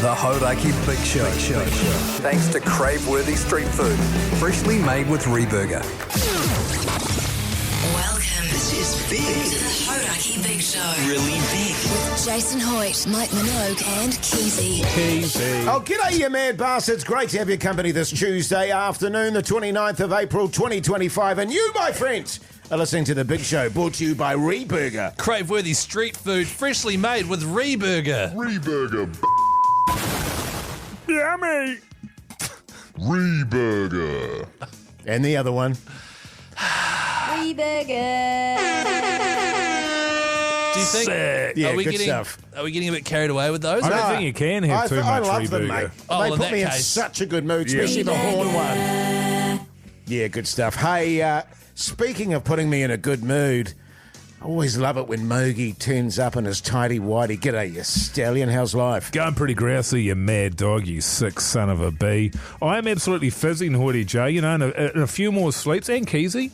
The Hauraki Big Show. Thanks to crave-worthy street food, freshly made with Reburger. Welcome. This is big. To the Hauraki Big Show. Really big. With Jason Hoyte, Mike Minogue and Keyzie. Oh, g'day, you mad bastards. Great to have your company this Tuesday afternoon, the 29th of April, 2025. And you, my friends, are listening to The Big Show, brought to you by Reburger. Crave-worthy street food, freshly made with Reburger. Reburger. Yummy. Reburger. And the other one. Reburger. Do you think? Yeah, are we good getting, stuff. Are we getting a bit carried away with those? I don't think you can have too I much love them, mate. Reburger. Oh, They in put that me in case. such a good mood, especially the horn one. Yeah, good stuff. Hey, speaking of putting me in a good mood, I always love it when Mogey turns up in his tighty-whitey. G'day, you stallion. How's life? Going pretty grousey, you mad dog, you sick son of a bee. I am absolutely fizzing, Hoytey J, you know, and a few more sleeps, and Keyzie.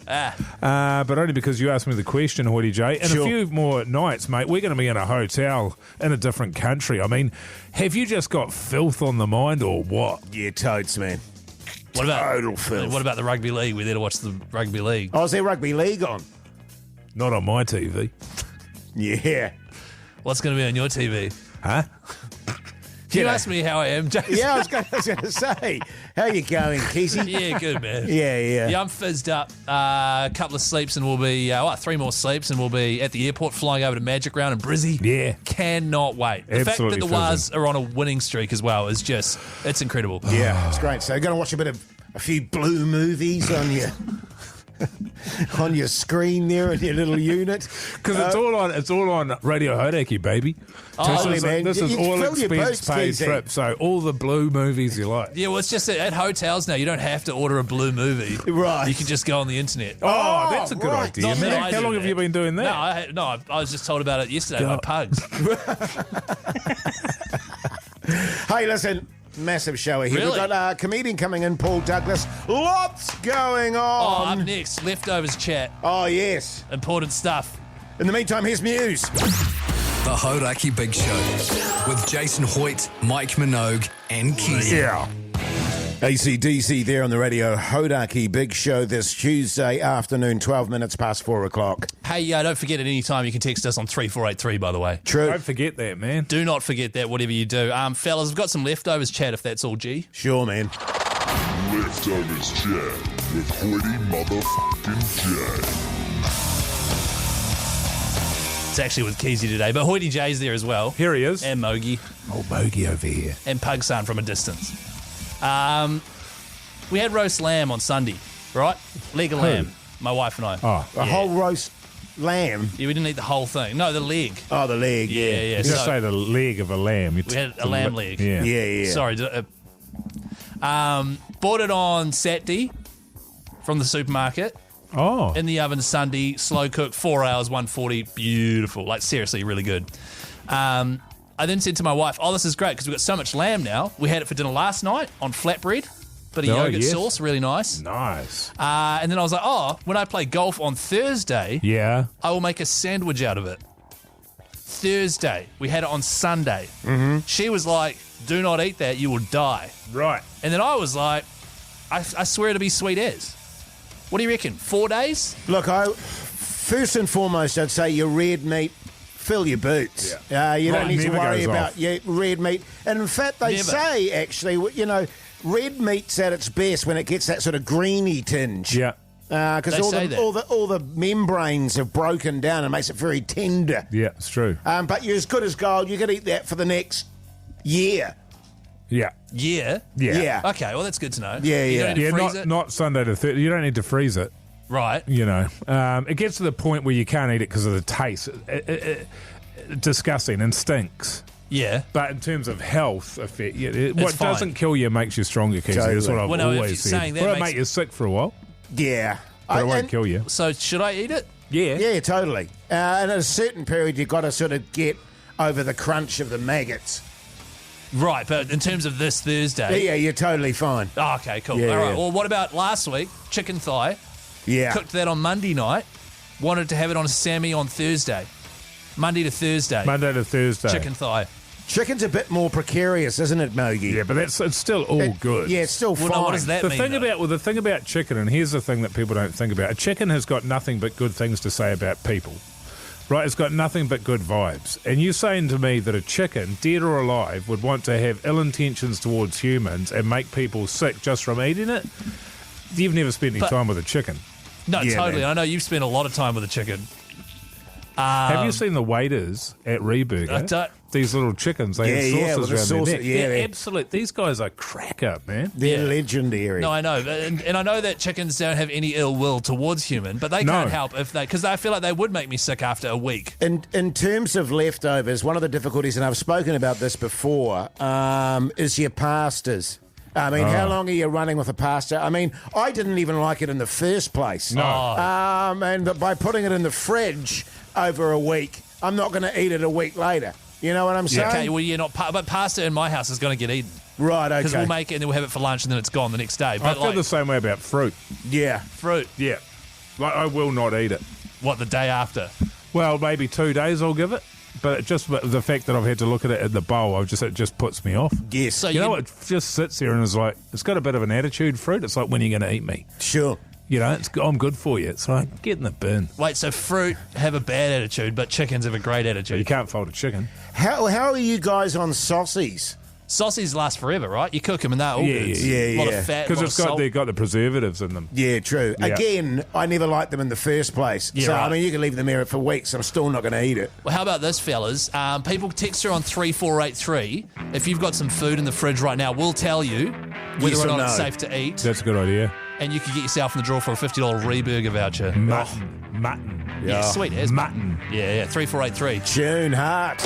But only because you asked me the question, Hoytey J. And Sure. a few more nights, mate, we're going to be in a hotel in a different country. I mean, have you just got filth on the mind or what? Yeah, totes, man. What about Total filth. What about the rugby league? We're there to watch the rugby league. Oh, is there rugby league on? Not on my TV. Yeah. What's going to be on your TV? Huh? Can you ask me how I am, Jason? Yeah, I was going to say, how you going, Keyzie? Yeah, good, man. Yeah. Yeah, I'm fizzed up. A couple of sleeps and we'll be, 3 more sleeps and we'll be at the airport flying over to Magic Round in Brizzy. Yeah. Cannot wait. The Absolutely fact that the Waz are on a winning streak as well is just, it's incredible. Yeah, it's great. So you're going to watch a few blue movies on your on your screen there in your little unit. Because it's all on Radio Hauraki, baby. This is You all fill your expense boots, paid Keyzie. trip. So all the blue movies you like. Yeah, well, it's just that at hotels now, you don't have to order a blue movie. Right. You can just go on the internet. Oh, that's a good right. idea, Not that man. I How do long have that. you been doing that? No, I was just told about it yesterday by Pugs. Hey, listen, massive show here. Really? We've got a comedian coming in, Paul Douglas. Lots going Oh, up on. next, leftovers chat. Oh, yes. Important stuff. In the meantime, here's Muse. The Hauraki Big Show with Jason Hoyte, Mike Minogue, and Keyzie. Yeah. AC/DC there on the Radio Hauraki Big Show this Tuesday afternoon, 12 minutes past 4 o'clock. Hey, don't forget at any time you can text us on 3483, by the way. True. Don't forget that, man. Do not forget that, whatever you do. Fellas, we've got some leftovers chat, if that's all, G. Sure, man. Leftovers chat with Hoytey motherfucking J. It's actually with Keyzie today, but Hoytey J's there as well. Here he is. And Mogey. Oh, Mogey over here. And Pugsan from a distance. We had roast lamb on Sunday, right? Leg of lamb, my wife and I. Oh, A whole roast lamb. Yeah, we didn't eat the whole thing. No, the leg. Oh, the leg. Yeah. you just say the leg of a lamb. We had a lamb leg. Yeah. Yeah. Sorry. Bought it on Saturday from the supermarket. Oh. In the oven Sunday, slow cook, 4 hours, 140, beautiful. Like, seriously, really good. I then said to my wife, this is great because we've got so much lamb now. We had it for dinner last night on flatbread, bit of yogurt sauce, really nice. Nice. And then I was like, when I play golf on Thursday, Yeah. I will make a sandwich out of it. Thursday. We had it on Sunday. Mm-hmm. She was like, do not eat that, you will die. Right. And then I was like, I swear it'll be sweet as. What do you reckon? 4 days? Look, first and foremost, I'd say your red meat, fill your boots. Yeah. You don't Right, need to never worry goes about off. your red meat. And in fact, they Never. say, actually, red meat's at its best when it gets that sort of greeny tinge. Yeah. Because They say that. all the membranes have broken down and makes it very tender. Yeah, it's true. But you're as good as gold. You can eat that for the next year. Yeah. Yeah. Yeah. Okay, well, that's good to know. Yeah, You yeah. don't need to Yeah, freeze it? not Sunday to Thursday. You don't need to freeze it. Right. You know, it gets to the point where you can't eat it because of the taste. Disgusting and stinks. Yeah. But in terms of health effect, what fine. doesn't kill you makes you stronger, Keyzie. That's what I've Well, no, if always you're said. saying that Well, it makes- make you sick for a while, Yeah. but it won't And- kill you. So should I eat it? Yeah. Yeah, totally. And at a certain period, you've got to sort of get over the crunch of the maggots. Right, but in terms of this Thursday. Yeah, you're totally fine. Oh, okay, cool. Yeah, All right. yeah. Well, what about last week? Chicken thigh. Yeah. Cooked that on Monday night. Wanted to have it on a Sammy on Thursday. Monday to Thursday. Monday to Thursday. Chicken thigh. Chicken's a bit more precarious, isn't it, Mogey? Yeah, but it's still all good. Yeah, it's still fine. No, what does that The mean? thing about chicken, and here's the thing that people don't think about: a chicken has got nothing but good things to say about people. Right, it's got nothing but good vibes. And you're saying to me that a chicken, dead or alive, would want to have ill intentions towards humans and make people sick just from eating it? You've never spent any time with a chicken. No, Yeah, totally. man. I know you've spent a lot of time with a chicken. Have you seen the waiters at I Reburger? don't- These little chickens, they Yeah, have with sauces the around sauce, their neck. yeah, They're yeah. absolute. These guys are crack up, man. They're Yeah. legendary. No, I know, and I know that chickens don't have any ill will towards human, but they No. can't help if they, because I feel like they would make me sick after a week. In terms of leftovers, one of the difficulties, and I've spoken about this before, is your pastas. I mean, how long are you running with a pasta? I mean, I didn't even like it in the first place. No. And by putting it in the fridge over a week, I'm not going to eat it a week later. You know what I'm saying? Okay, well, you're not, but pasta in my house is going to get eaten Right, because okay. we'll make it and then we'll have it for lunch and then it's gone the next day. I But feel like the same way about fruit. Yeah. fruit, Yeah. Like, I will not eat it. what, the day after? Well, maybe 2 days I'll give it. But just the fact that I've had to look at it in the bowl, it just puts me off. Yes. So You know, it just sits there and is like, it's got a bit of an attitude, fruit. It's like, when are you going to eat me? Sure. You know, I'm good for you. It's like, get in the bin. Wait, so fruit have a bad attitude, but chickens have a great You attitude. can't fold a chicken. How are you guys on saucies? Sausages last forever, right? You cook them and they're all Yeah, good. yeah, A lot yeah. of fat, a Because lot it's of salt. they've got the preservatives in them. Yeah, true. Yeah. Again, I never liked them in the first place. Yeah, so, right. I mean, you can leave them there for weeks. I'm still not going to eat it. Well, how about this, fellas? People text her on 3483. If you've got some food in the fridge right now, we'll tell you whether Yes or or not it's no. safe to eat. That's a good idea. And you can get yourself in the draw for a $50 Reburger voucher. Mutton. Yeah, sweet as Mutton. Yeah, 3483. Tune heart.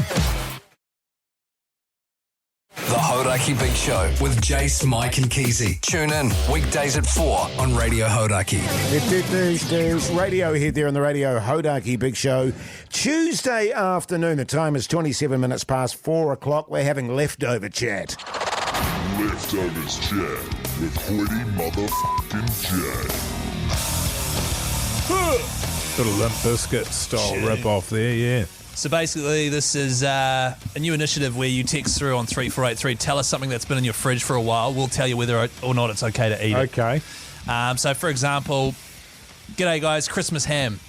The Hauraki Big Show with Jase, Mike and Keyzie. Tune in weekdays at 4 on Radio Hauraki. Radio here there on the Radio Hauraki Big Show. Tuesday afternoon, the time is 27 minutes past 4 o'clock. We're having leftover chat. Leftovers chat with Hoytey motherfucking Jay. Little Limp Bizkit style rip off there, yeah. So basically, this is a new initiative where you text through on 3483. Tell us something that's been in your fridge for a while. We'll tell you whether or not it's okay to eat Okay. it. So, for example, g'day, guys, Christmas ham.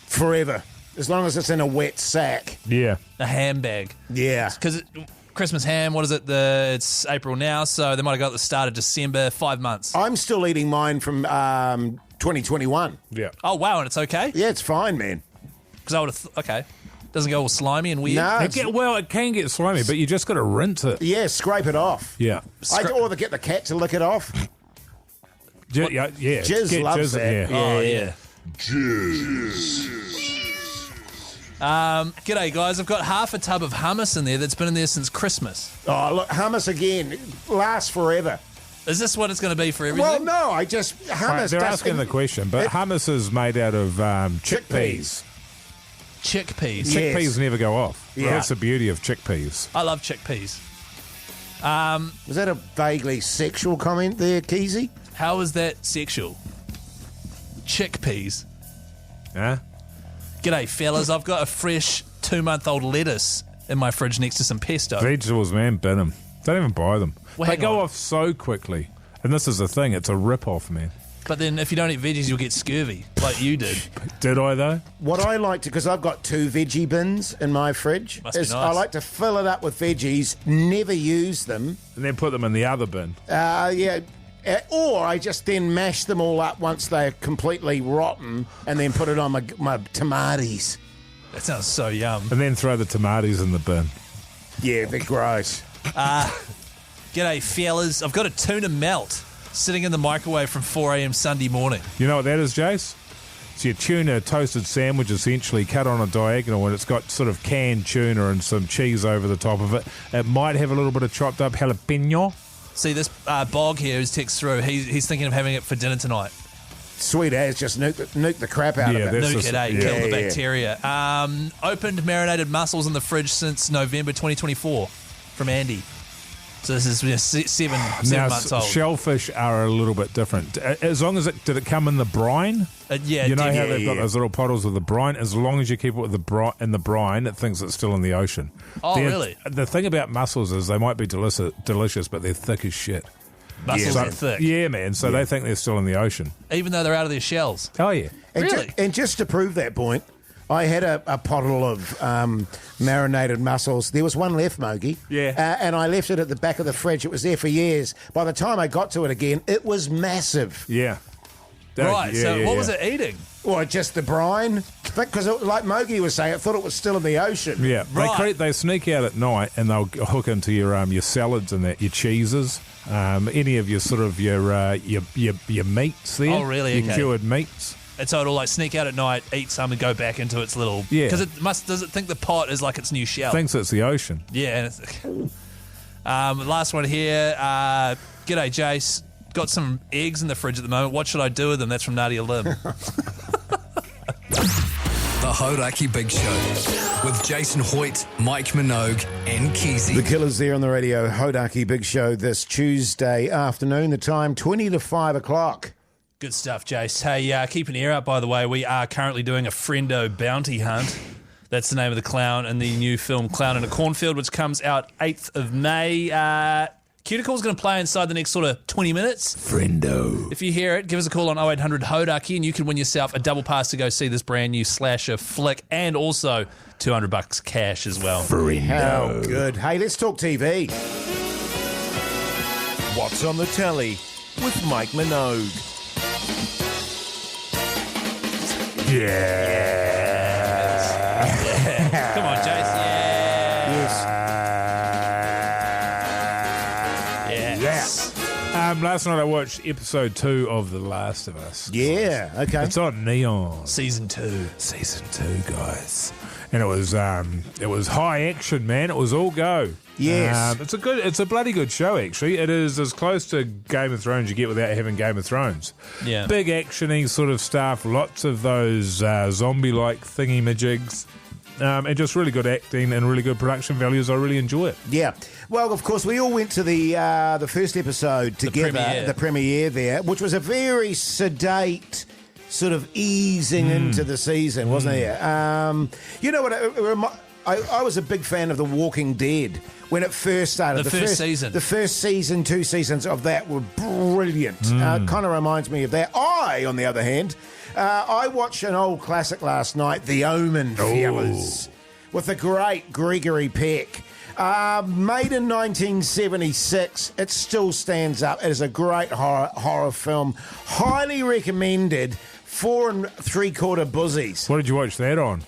Forever. As long as it's in a wet sack. Yeah. A ham bag. Yeah. Because Christmas ham, what is it? It's April now, so they might have got at the start of December, 5 months. I'm still eating mine from 2021. Yeah. Oh, wow, and it's okay? Yeah, it's fine, man. Because I would have, okay. Doesn't go all slimy and weird? No. It can get slimy, but you just got to rinse it. Yeah, scrape it off. Yeah. Or get the cat to lick it off. Yeah. Jizz Get loves jizz, that. yeah. Oh, yeah. G'day, guys. I've got half a tub of hummus in there that's been in there since Christmas. Oh, look, hummus again. It lasts forever. Is this what it's going to be for everything? Well, no, hummus They're does- asking the question, but hummus is made out of chickpeas. Chickpeas. Yeah. Yes. Chickpeas never go off. Yeah. That's the beauty of chickpeas. I love chickpeas. Was that a vaguely sexual comment there, Keyzie? How is that sexual? Chickpeas. Huh? G'day, fellas. I've got a fresh 2-month-old lettuce in my fridge next to some pesto. Vegetables, man, bin them. Don't even buy them. Well, They hang go on. off so quickly. And this is the thing, it's a rip-off, man. But then if you don't eat veggies, you'll get scurvy, like you did. Did I, though? What I like to, because I've got 2 veggie bins in my fridge, Must be is nice. I like to fill it up with veggies, never use them. And then put them in the other bin. Or I just then mash them all up once they're completely rotten and then put it on my tomatoes. That sounds so yum. And then throw the tomatoes in the bin. Yeah, they're gross. G'day, fellas. I've got a tuna melt sitting in the microwave from 4 a.m. Sunday morning. You know what that is, Jase? It's your tuna toasted sandwich, essentially, cut on a diagonal, and it's got sort of canned tuna and some cheese over the top of it. It might have a little bit of chopped up jalapeno. See, this Bog here who's text through, he's thinking of having it for dinner tonight. Sweet as, just nuke the crap out Yeah, of it. that's Nuke just- it, eh? yeah. Kill the Yeah, yeah. bacteria. Opened marinated mussels in the fridge since November 2024 from Andy. So this is seven Now, months old. shellfish are a little bit different. As long as did it come in the brine? Yeah, You know how definitely. they've got those little puddles with the brine? As long as you keep it with in the brine, it thinks it's still in the ocean. Oh, really? The thing about mussels is they might be delicious, but they're thick as shit. Mussels are thick. Yeah, man. So they think they're still in the ocean. Even though they're out of their shells. Oh, yeah. Really? And just to prove that point, I had a bottle of marinated mussels. There was one left, Mogey. Yeah. And I left it at the back of the fridge. It was there for years. By the time I got to it again, it was massive. Yeah. Right, so what was it eating? Well, just the brine. Because, like Mogey was saying, I thought it was still in the ocean. Yeah, Right. they sneak out at night and they'll hook into your salads and that, your cheeses, any of your sort of your meats there. Oh, really? Your Okay. cured meats. And so it'll like sneak out at night, eat some, and go back into its little. Yeah. Because does it think the pot is like its new shell? Thinks it's the ocean. Yeah. And it's, last one here. G'day, Jase. Got some eggs in the fridge at the moment. What should I do with them? That's from Nadia Lim. The Hauraki Big Show with Jason Hoyte, Mike Minogue, and Keyzie. The Killers there on the Radio Hauraki Big Show this Tuesday afternoon. The time 20 to 5 o'clock. Good stuff, Jace. Hey, keep an ear out, by the way. We are currently doing a friendo bounty hunt. That's the name of the clown in the new film Clown in a Cornfield, which comes out 8th of May. Cuticle's going to play inside the next sort of 20 minutes. Friendo. If you hear it, give us a call on 0800 Hauraki and you can win yourself a double pass to go see this brand new slasher flick and also $200 cash as well. How good. Hey, let's talk TV. What's on the telly with Mike Minogue. Yeah. Come on, Jace. Yes. Last night I watched episode 2 of The Last of Us. Yeah, okay. It's on Neon. Season 2. Season 2, guys. And it was high action, man. It was all go. Yes. It's a bloody good show, actually. It is as close to Game of Thrones you get without having Game of Thrones. Yeah. Big actiony sort of stuff, lots of those zombie-like thingy-majigs. And just really good acting and really good production values. I really enjoy it. Yeah. Well, of course, we all went to the first episode together, the premiere there, which was a very sedate sort of easing into the season, wasn't it? You know what? I was a big fan of The Walking Dead when it first started. The first season. The first season, 2 seasons of that were brilliant. Kind of reminds me of that. On the other hand, I watched an old classic last night, The Omen, fellas, with the great Gregory Peck. Made in 1976, it still stands up. It is a great horror film. Highly recommended. 4 3/4 buzzies. What did you watch that on?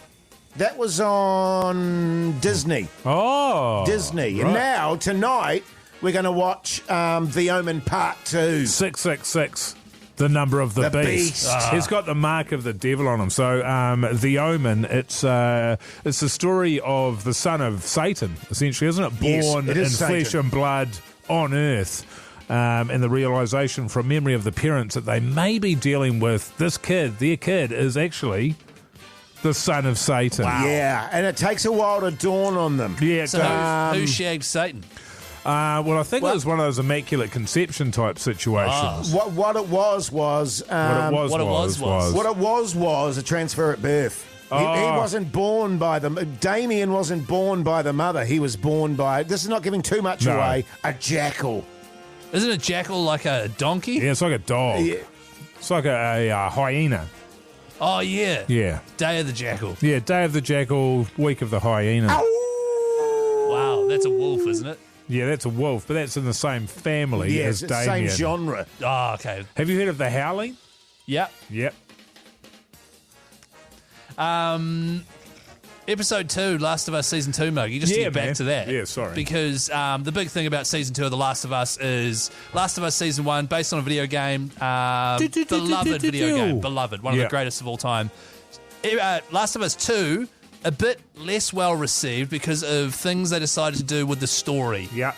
That was on Disney. Oh. Disney. Right. And now, tonight, we're going to watch The Omen Part 2. 666. The number of the beast. He's got the mark of the devil on him. So, The Omen, it's the story of the son of Satan, essentially, isn't it? Yes, Born it is in Satan. flesh and blood on earth. And the realisation from memory of the parents that they may be dealing with this kid, their kid, is actually the son of Satan. Yeah, and it takes a while to dawn on them. Yeah, So who shagged Satan? well, I think it was one of those immaculate conception type situations. What it was What it was a transfer at birth. He wasn't born by the... Damien wasn't born by the mother. He was born by... This is not giving too much No. away. A jackal. Isn't a jackal like a donkey? Yeah, it's like a dog. Yeah. It's like a hyena. Oh, yeah. Yeah. Day of the Jackal. Yeah, Day of the Jackal, Week of the Hyena. Wow, that's a wolf, isn't it? Yeah, that's a wolf, but that's in the same family Yes, as it's the same Damien. genre. Oh, okay. Have you heard of The Howling? Yep. Yep. Episode 2, Last of Us Season 2, Mogey, just to Yeah, get back man. to that. Yeah, sorry. Because the big thing about Season 2 of The Last of Us is Last of Us Season 1, based on a video game, beloved video game, beloved, one of the greatest of all time. Last of Us 2, a bit less well received because of things they decided to do with the story. Yeah.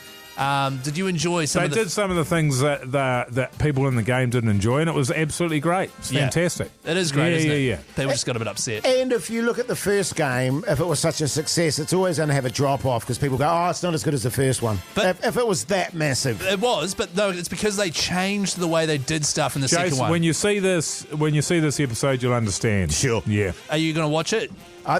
Did you enjoy some They of the... did some of the things that people in the game didn't enjoy, and it was absolutely great. It's fantastic. It is great, isn't it? Yeah. People just got a bit upset. And if you look at the first game, if it was such a success, it's always going to have a drop-off because people go, oh, it's not as good as the first one. But- if it was that massive. It was, but no, it's because they changed the way they did stuff in the second Jason, one. when you see this episode, you'll understand. Sure. Yeah. Are you going to watch it?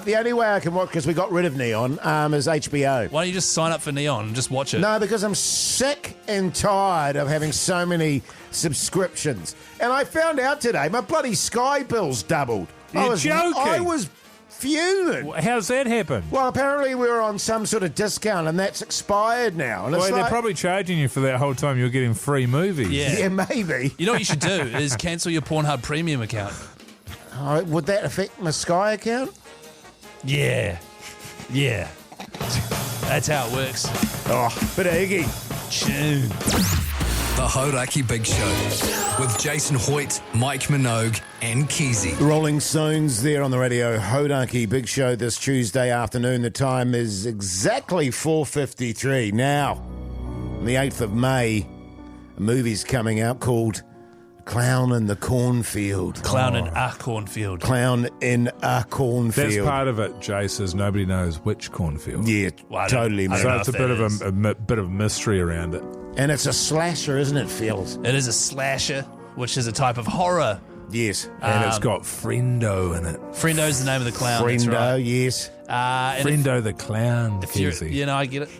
The only way I can watch, because we got rid of Neon, is HBO. Why don't you just sign up for Neon and just watch it? No, because I'm sick and tired of having so many subscriptions. And I found out today my bloody Sky bill's doubled. You're joking. I was fuming. How's that happen? Well, apparently we were on some sort of discount and that's expired now. And it's Well, they're like, probably charging you for that whole time you're getting free movies. yeah, maybe. You know what you should do is cancel your Pornhub premium account. Oh, would that affect my Sky account? Yeah. That's how it works. Oh, bit of Iggy. Tune. The Hauraki Big Show with Jason Hoyte, Mike Minogue, and Keyzie. Rolling Stones there on the Radio Hauraki Big Show this Tuesday afternoon. The time is exactly 4:53. Now, on the 8th of May, a movie's coming out called Clown in the Cornfield. Clown in a cornfield. Clown in a Cornfield. That's part of it, Jace, is nobody knows which cornfield. Yeah, Well, I don't- totally, I man. don't So know it's if a bit that of a bit of mystery around it. And it's a slasher, isn't it, Fields? It is a slasher, which is a type of horror. Yes. And it's got Friendo in it. Friendo's the name of the clown. That's Friendo, right. yes. And Friendo the clown, if you're, Keyzie. you know, I get it.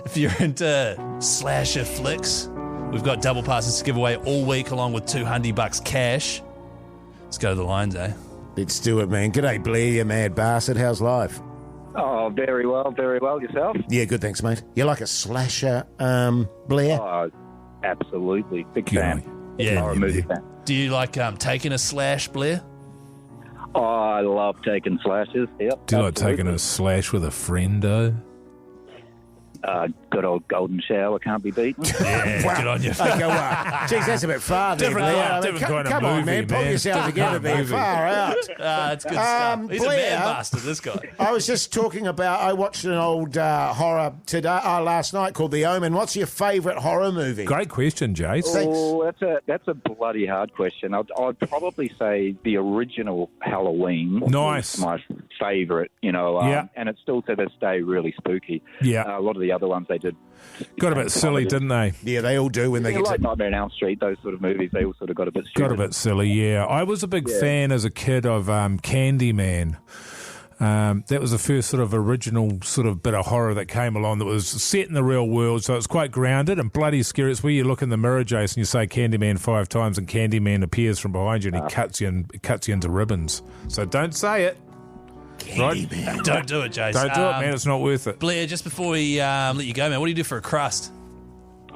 If you're into slasher flicks, we've got double passes to give away all week along with $200 cash. Let's go to the lines, eh? Let's do it, man. G'day, Blair, you mad bastard. How's life? Oh, very well. Yourself? Yeah, good, thanks, mate. You like a slasher, Blair? Oh, absolutely. Big Good fan. on Yeah. Horror movie fan. Do you like taking a slash, Blair? Oh, I love taking slashes. Yep. Do you like absolutely. taking a slash with a friendo? Good old golden shower can't be beaten. Yeah, good on you. Okay, well, geez, that's a bit far there, Different- Blair. yeah, I mean, different kind of come on, movie, man. Pull man. yourself together there. Movie. Far out. It's good stuff. He's Blair, a man bastard, this guy. I was just talking about, I watched an old horror last night called The Omen. What's your favourite horror movie? Great question, Jace. Oh, that's a bloody hard question. I'd probably say the original Halloween. Nice. Was my favourite, Yeah. and it's still to this day really spooky. Yeah. A lot of the other ones they did. Got a bit silly, didn't they? Yeah, they all do when they get Like to... Nightmare on Elm Street, those sort of movies, they all sort of got a bit Got stupid. a bit silly, yeah. I was a big fan as a kid of Candyman. That was the first sort of original sort of bit of horror that came along that was set in the real world, so it's quite grounded and bloody scary. It's where you look in the mirror, Jason, you say Candyman 5 times and Candyman appears from behind you and he cuts you into ribbons. So don't say it. Right? Don't do it, Jason. Don't do it, man. It's not worth it. Blair, just before we let you go, man, what do you do for a crust?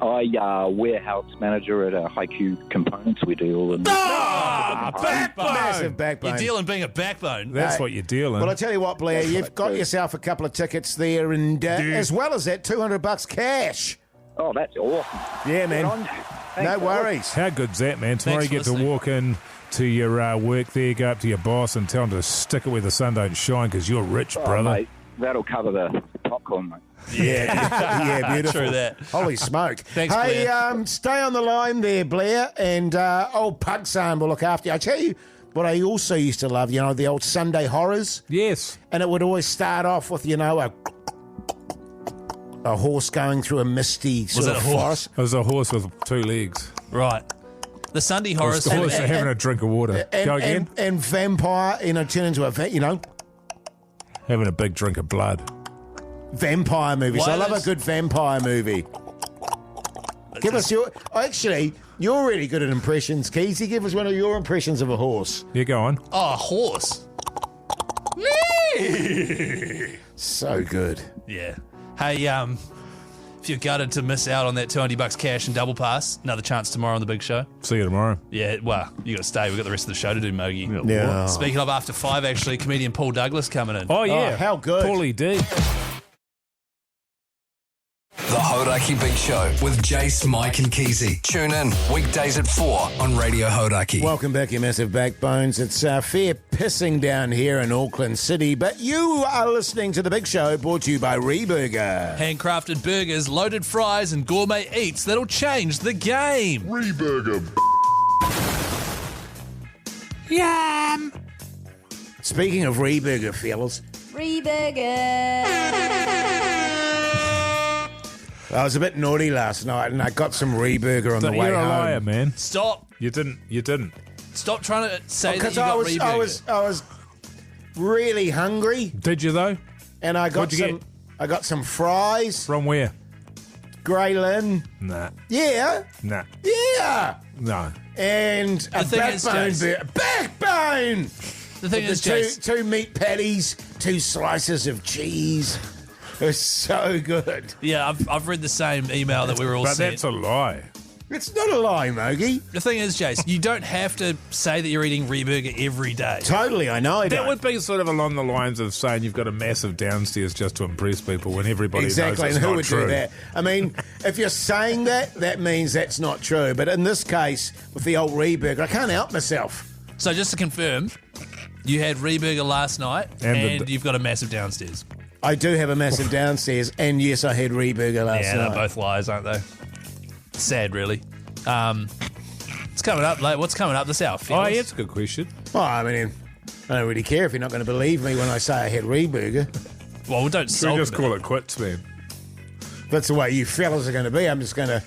I warehouse manager at Haiku Components. We do all the Backbone! Massive backbone. You're dealing being a backbone. That's what you're dealing. Well, I tell you what, Blair, you've got yourself a couple of tickets there, and as well as that, $200 cash. Oh, that's awesome. Yeah, man. Good on you. No Thanks, worries. How good's that, man? Tomorrow you Thanks get for to walk in to your work there, go up to your boss and tell him to stick it where the sun don't shine because you're rich, Oh, brother. mate, that'll cover the popcorn, mate. Yeah, beautiful. True that. Holy smoke. Thanks, hey, Blair. stay on the line there, Blair, and old Pugsan will look after you. I tell you what I also used to love, the old Sunday horrors, Yes. and it would always start off with, a horse going through a misty sort it of a horse? forest. It was a horse with 2 legs. Right. The Sunday It horror was the horse having a drink of water. And, Go again. and vampire, turn into a, Having a big drink of blood. vampire movies. Why I love a those- good vampire movie. Give us your... Actually, you're really good at impressions, Keyzie. Give us one of your impressions of a horse. Yeah, go on. Oh, a horse. So good. Yeah. Hey, if you're gutted to miss out on that $200 cash and double pass, another chance tomorrow on the big show. See you tomorrow. Yeah, well, you got to stay. We've got the rest of the show to do, Mogey. Yeah. Speaking of after 5, actually, comedian Paul Douglas coming in. Oh, yeah. how good. Paulie D. The The Hauraki Big Show with Jase, Mike and Keyzie. Tune in weekdays at 4 on Radio Hauraki. Welcome back, you massive backbones. It's fair pissing down here in Auckland City, but you are listening to The Big Show, brought to you by Reburger. Handcrafted burgers, loaded fries, and gourmet eats that'll change the game. Reburger. Yum! Speaking of Reburger, fellas, I was a bit naughty last night and I got some Reburger on the way home. You're a liar, man. Stop. You didn't. Stop trying to say that you Because got Reburger. I was really hungry Did you, though? and I got What'd you some. get? I got some fries, From where? Grey Lynn. Nah. Yeah, Nah. yeah. No. And a thing is, backbone Jase- burger. Backbone! The thing is, The Jase, two meat patties, 2 slices of cheese. It was so good. yeah, I've read the same email that we were all But sent. that's a lie. It's not a lie, Mogey. The thing is, Jase, you don't have to say that you're eating Reburger every day. Totally, I know I That don't. would be sort of along the lines of saying you've got a massive downstairs just to impress people when everybody Exactly, knows it's and who not would true. do that? I mean, if you're saying that, that means that's not true. But in this case, with the old Reburger, I can't help myself. So just to confirm, you had Reburger last night and you've got a massive downstairs. I do have a massive downstairs, and yes, I had Reburger last Yeah, night. they're both lies, aren't they? Sad, really. It's coming up, like, what's coming up this hour? Oh, yeah, it's a good question. Well, I mean, I don't really care if you're not going to believe me when I say I had Reburger. Well, we don't Should solve we just it. call it quits, man? If that's the way you fellas are going to be, I'm just going to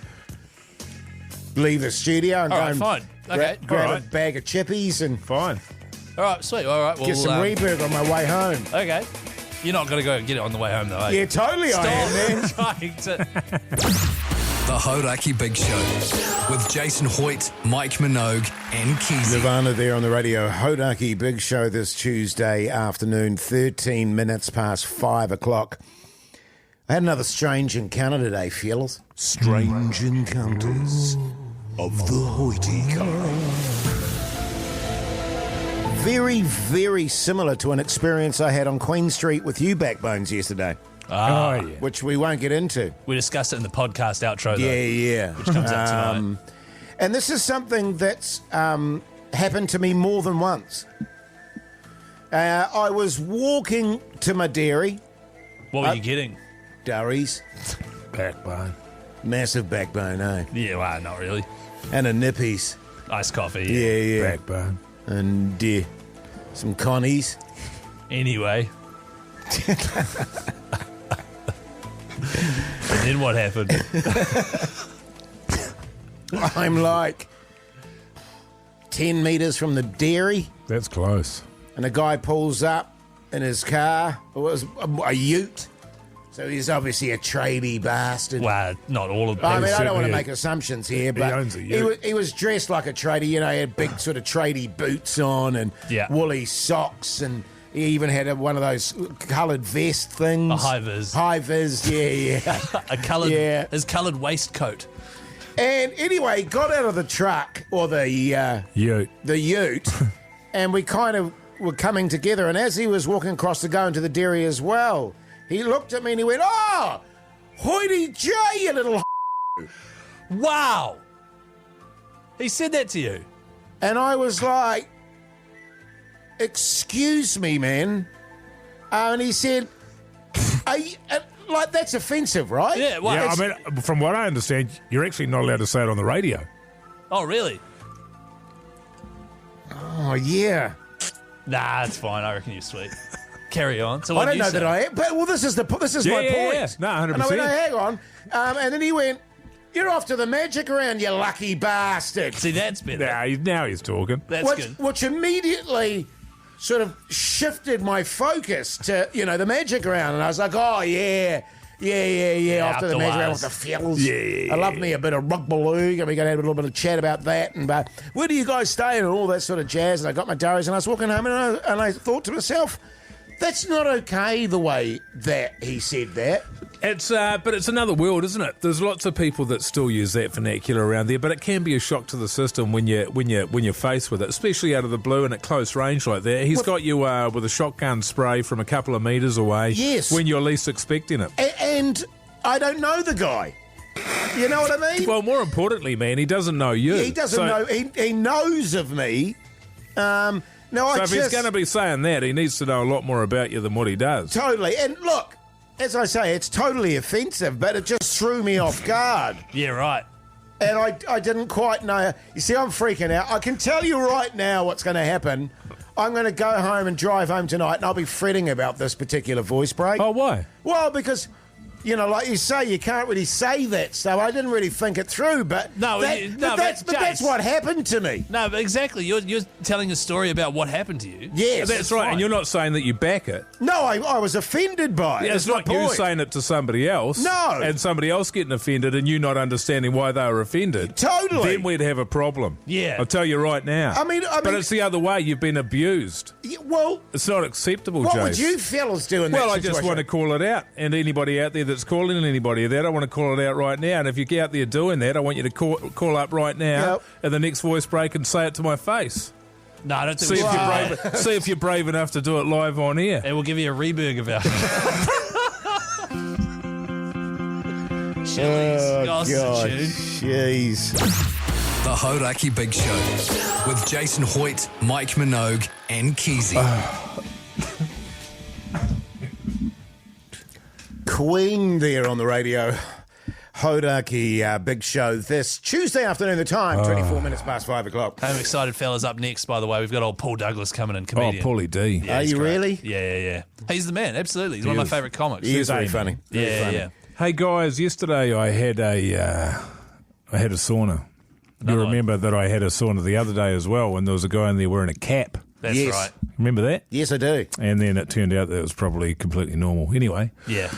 leave the studio and All go right, and fine. Okay, grab all a right. bag of chippies and Fine. All right, sweet. All right, well, get some Reburger on my way home. Okay. You're not going to go and get it on the way home, though, are you? Yeah, totally I am, man. Stop trying to... The Hauraki Big Show with Jason Hoyte, Mike Minogue and Keyzie. Nirvana there on the Radio Hauraki Big Show this Tuesday afternoon, 13 minutes past 5 o'clock. I had another strange encounter today, fellas. Strange encounters of the Hoytey kind. Very, very similar to an experience I had on Queen Street with you backbones yesterday, Oh, yeah. which we won't get into. We discussed it in the podcast outro, though. Yeah. Which comes out tonight. And this is something that's happened to me more than once. I was walking to my dairy, What were you getting? Durries, Backbone. massive backbone, eh? Yeah, well, not really. And a Nippies, Iced coffee. yeah. Backbone. And some Connies. Anyway. And then what happened? I'm like 10 metres from the dairy, That's close. and a guy pulls up in his car. It was a ute. So he's obviously a tradie bastard. Well, not all of them. I mean, I don't want to certainly make assumptions here, but owns a he ute. was dressed like a tradie. You know, he had big sort of tradie boots on and Yeah. woolly socks, and he even had one of those coloured vest things. A high-vis. High-vis, yeah. A coloured, Yeah. his coloured waistcoat. And anyway, got out of the truck, or the ute, and we kind of were coming together. And as he was walking across to go into the dairy as well, he looked at me and he went, "Oh, Hoytey J, you little." Wow! He said that to you. And I was like, "Excuse me, man." And he said, like, that's offensive, right? Yeah, well, Yeah, I mean, from what I understand, you're actually not allowed to say it on the radio. Oh, really? Oh, yeah. Nah, it's fine. I reckon you're sweet. Carry on. So I what don't you know say? that I am, but, well, this is my Yeah, point. yeah. No, 100%. And I went, "Oh, hang on." And then he went, "You're off to the magic round, you lucky bastard." See, that's better. Now he's talking. That's good. Which immediately sort of shifted my focus to, the magic round. And I was like, "Oh, yeah, off to the magic round with the fellas. Yeah. I love me a bit of rugby league, and we're going to have a little bit of chat about that. And where do you guys stay and all that sort of jazz?" And I got my durries, and I was walking home, and I thought to myself, that's not okay the way that he said that. But it's another world, isn't it? There's lots of people that still use that vernacular around there, but it can be a shock to the system when you're faced with it, especially out of the blue and at close range like that. He's got you with a shotgun spray from a couple of metres away. Yes. When you're least expecting it. And I don't know the guy. You know what I mean? Well, more importantly, man, he doesn't know you. He doesn't know. He knows of me. So if he's going to be saying that, he needs to know a lot more about you than what he does. Totally. And look, as I say, it's totally offensive, but it just threw me off guard. Yeah, right. And I didn't quite know. You see, I'm freaking out. I can tell you right now what's going to happen. I'm going to go home and drive home tonight, and I'll be fretting about this particular voice break. Oh, why? Well, because... You know, like you say, you can't really say that stuff. I didn't really think it through, but that's what happened to me. No, but exactly. You're telling a story about what happened to you. Yes, that's right. Fine. And you're not saying that you back it. No, I was offended by it. Yeah, it's like you saying it to somebody else. No. And somebody else getting offended and you not understanding why they were offended. Totally. Then we'd have a problem. Yeah. I'll tell you right now. I mean, but it's the other way. You've been abused. Well, it's not acceptable, what Jase. would you fellas do in that situation? Well, I just want to call it out. And anybody out there that's calling anybody that, I want to call it out right now. And if you're out there doing that, I want you to call up right now at the next voice break and say it to my face. No, I don't think we should. See if you're brave enough to do it live on air. And we'll give you a reburg about it. Oh, God. Jeez. The Hauraki Big Show with Jason Hoyte, Mike Minogue and Keyzie. Queen there on the radio. Hauraki Big Show this Tuesday afternoon, the time, 24 minutes past 5 o'clock. I'm excited, fellas. Up next, by the way, we've got old Paul Douglas coming in, comedian. Oh, Paulie D. Yeah, are you great. really? Yeah. He's the man, absolutely. He's one of my favourite comics. He is very funny. Very funny. Yeah. Hey, guys, yesterday I had a sauna. You remember that I had a sauna the other day as well, and there was a guy in there wearing a cap. That's right. Remember that? Yes, I do. And then it turned out that it was probably completely normal. Anyway. Yeah.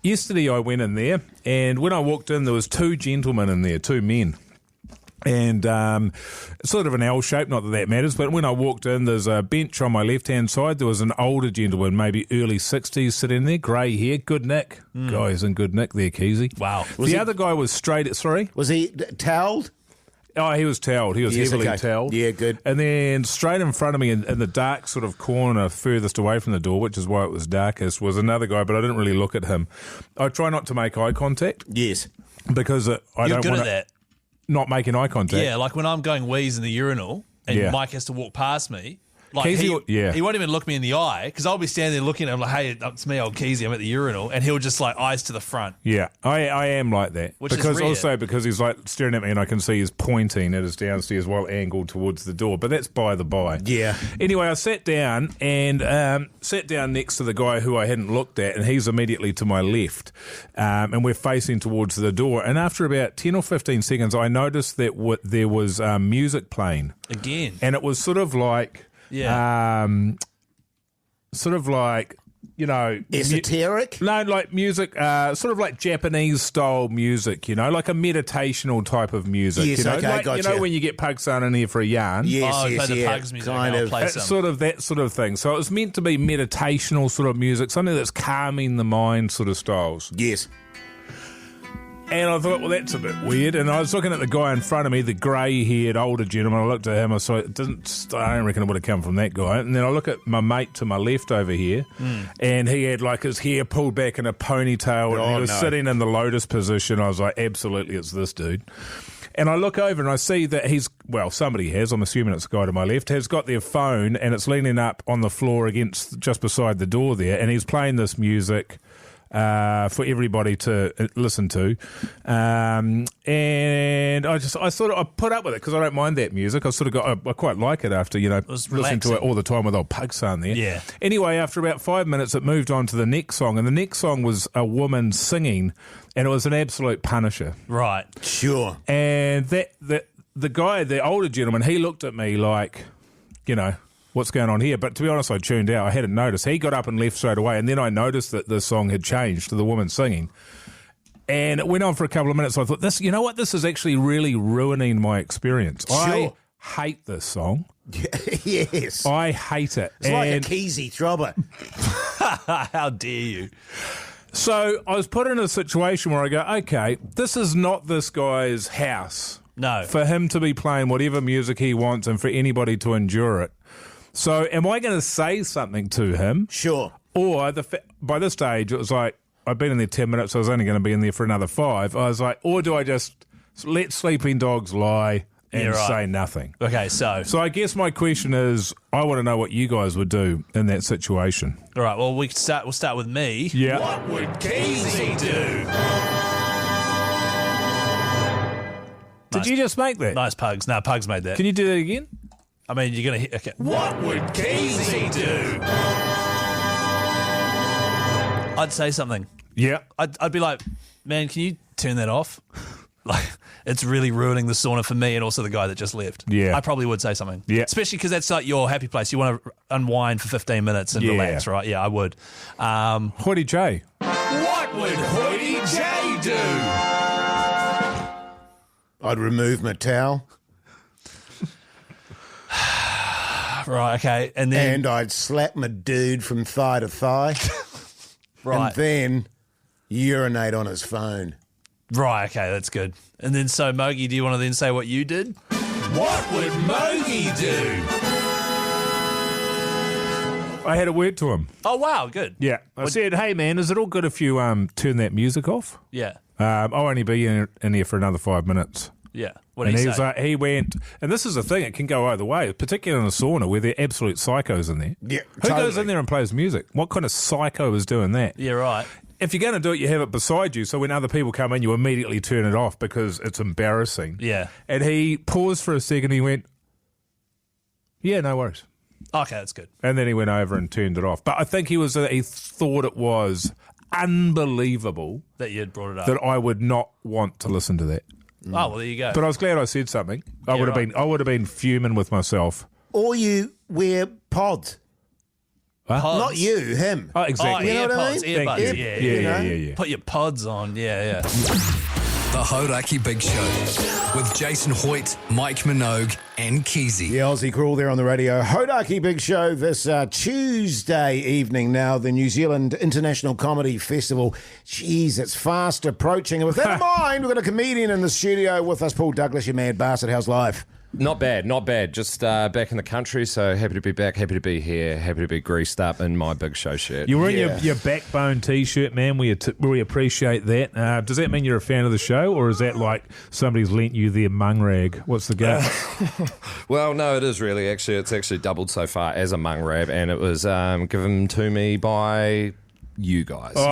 Yesterday I went in there, and when I walked in, there was two gentlemen in there, two men. And sort of an L shape, not that that matters, but when I walked in, there's a bench on my left-hand side. There was an older gentleman, maybe early 60s, sitting there, grey hair, good nick. Guy's in good nick there, Keyzie. Wow. The other guy was straight, sorry? Was he towelled? Oh, he was towelled. He was heavily towelled. Yeah, good. And then straight in front of me in the dark sort of corner furthest away from the door, which is why it was darkest, was another guy, but I didn't really look at him. I try not to make eye contact. Yes. Because I You're don't good want at that. Not making eye contact. Yeah, like when I'm going wheeze in the urinal and Mike has to walk past me, like Keyzie, he won't even look me in the eye because I'll be standing there looking at him like, hey, it's me, old Keyzie, I'm at the urinal, and he'll just like eyes to the front. Yeah, I am like that. Which is rare. Because he's like staring at me and I can see he's pointing at his downstairs while angled towards the door. But that's by the by. Yeah. Anyway, I sat down and sat down next to the guy who I hadn't looked at, and he's immediately to my left. And we're facing towards the door. And after about 10 or 15 seconds, I noticed that there was music playing. Again. And it was sort of like... Yeah. You know, esoteric? No, like music, sort of like Japanese style music, you know, like a meditational type of music. Yes, you know? okay, like, gotcha. You know when you get Pug's son in here for a yarn? Yes, the Pugs music. Kind of. It's sort of that sort of thing. So it was meant to be meditational sort of music, something that's calming the mind sort of styles. Yes. And I thought, well, that's a bit weird. And I was looking at the guy in front of me, the grey-haired older gentleman. I looked at him. I saw I don't reckon it would have come from that guy. And then I look at my mate to my left over here, and he had like his hair pulled back in a ponytail, and he was sitting in the lotus position. I was like, absolutely, it's this dude. And I look over and I see that somebody has, I'm assuming it's the guy to my left, has got their phone and it's leaning up on the floor just beside the door there, and he's playing this music for everybody to listen to. And I sort of put up with it because I don't mind that music. I quite like it after, listening to it all the time with old Pug's son there. Yeah. Anyway, after about 5 minutes, it moved on to the next song, and the next song was a woman singing, and it was an absolute punisher. Right. Sure. And the guy, the older gentleman, he looked at me like, what's going on here? But to be honest, I tuned out. I hadn't noticed. He got up and left straight away, and then I noticed that the song had changed to the woman singing. And it went on for a couple of minutes. I thought, this is actually really ruining my experience. Sure. I hate this song. Yes. I hate it. It's like a Keyzie throbber. How dare you? So I was put in a situation where I go, okay, this is not this guy's house. No. For him to be playing whatever music he wants and for anybody to endure it. So am I going to say something to him? Sure. Or by this stage, it was like, I've been in there 10 minutes, so I was only going to be in there for another 5. I was like, or do I just let sleeping dogs lie and say nothing? Okay, so I guess my question is, I want to know what you guys would do in that situation. all right. Well, we'll start with me. Yeah. What would Keyzie do? Did you just make that? Nice Pugs. No, Pugs made that. Can you do that again? I mean, you're gonna hit. Okay. What would Keyzie do? I'd say something. Yeah. I'd be like, man, can you turn that off? Like, it's really ruining the sauna for me and also the guy that just left. Yeah. I probably would say something. Yeah. Especially because that's like your happy place. You want to unwind for 15 minutes and relax, right? Yeah, I would. Hoytey J. What would Hoytey J do? I'd remove my towel Right, okay. And then, and I'd slap my dude from thigh to thigh right. and then urinate on his phone. Right, okay, that's good. And then, so, Mogey, do you want to then say what you did? What would Mogey do? I had a word to him. Oh, wow, good. Yeah. I said, hey, man, is it all good if you turn that music off? Yeah, I'll only be in here for another 5 minutes. yeah. What And did he he was say? like, he went, and this is the thing, it can go either way, particularly in a sauna where they're absolute psychos in there. Yeah, Who goes totally. in there and plays music? What kind of psycho is doing that? Yeah, right. If you're going to do it, you have it beside you, so when other people come in, you immediately turn it off because it's embarrassing. Yeah. And he paused for a second, he went, yeah, no worries. Okay, that's good. And then he went over and turned it off. But I think he thought it was unbelievable That you had brought it up. that I would not want to listen to that. Oh, well, there you go. But I was glad I said something. I would have been fuming with myself. Or you wear pods. Pods. Not you, him. Oh, exactly. You know what I earpods, mean? earbuds. Thank you. Yeah. Put your pods on. Yeah. The Hauraki Big Show with Jason Hoyte, Mike Minogue, and Keyzie. The Aussie Crawl there on the radio. Hauraki Big Show this Tuesday evening now, the New Zealand International Comedy Festival. Jeez, it's fast approaching. And with that in mind, we've got a comedian in the studio with us, Paul Douglas, your mad bastard. How's life? Not bad. Just back in the country, so happy to be back, happy to be here, happy to be greased up in my big show shirt. You're wearing your backbone T-shirt, man. We appreciate that. Does that mean you're a fan of the show, or is that like somebody's lent you their mung rag? What's the go? Well, no, it is really. Actually, it's actually doubled so far as a mung rag, and it was given to me by you guys. Oh,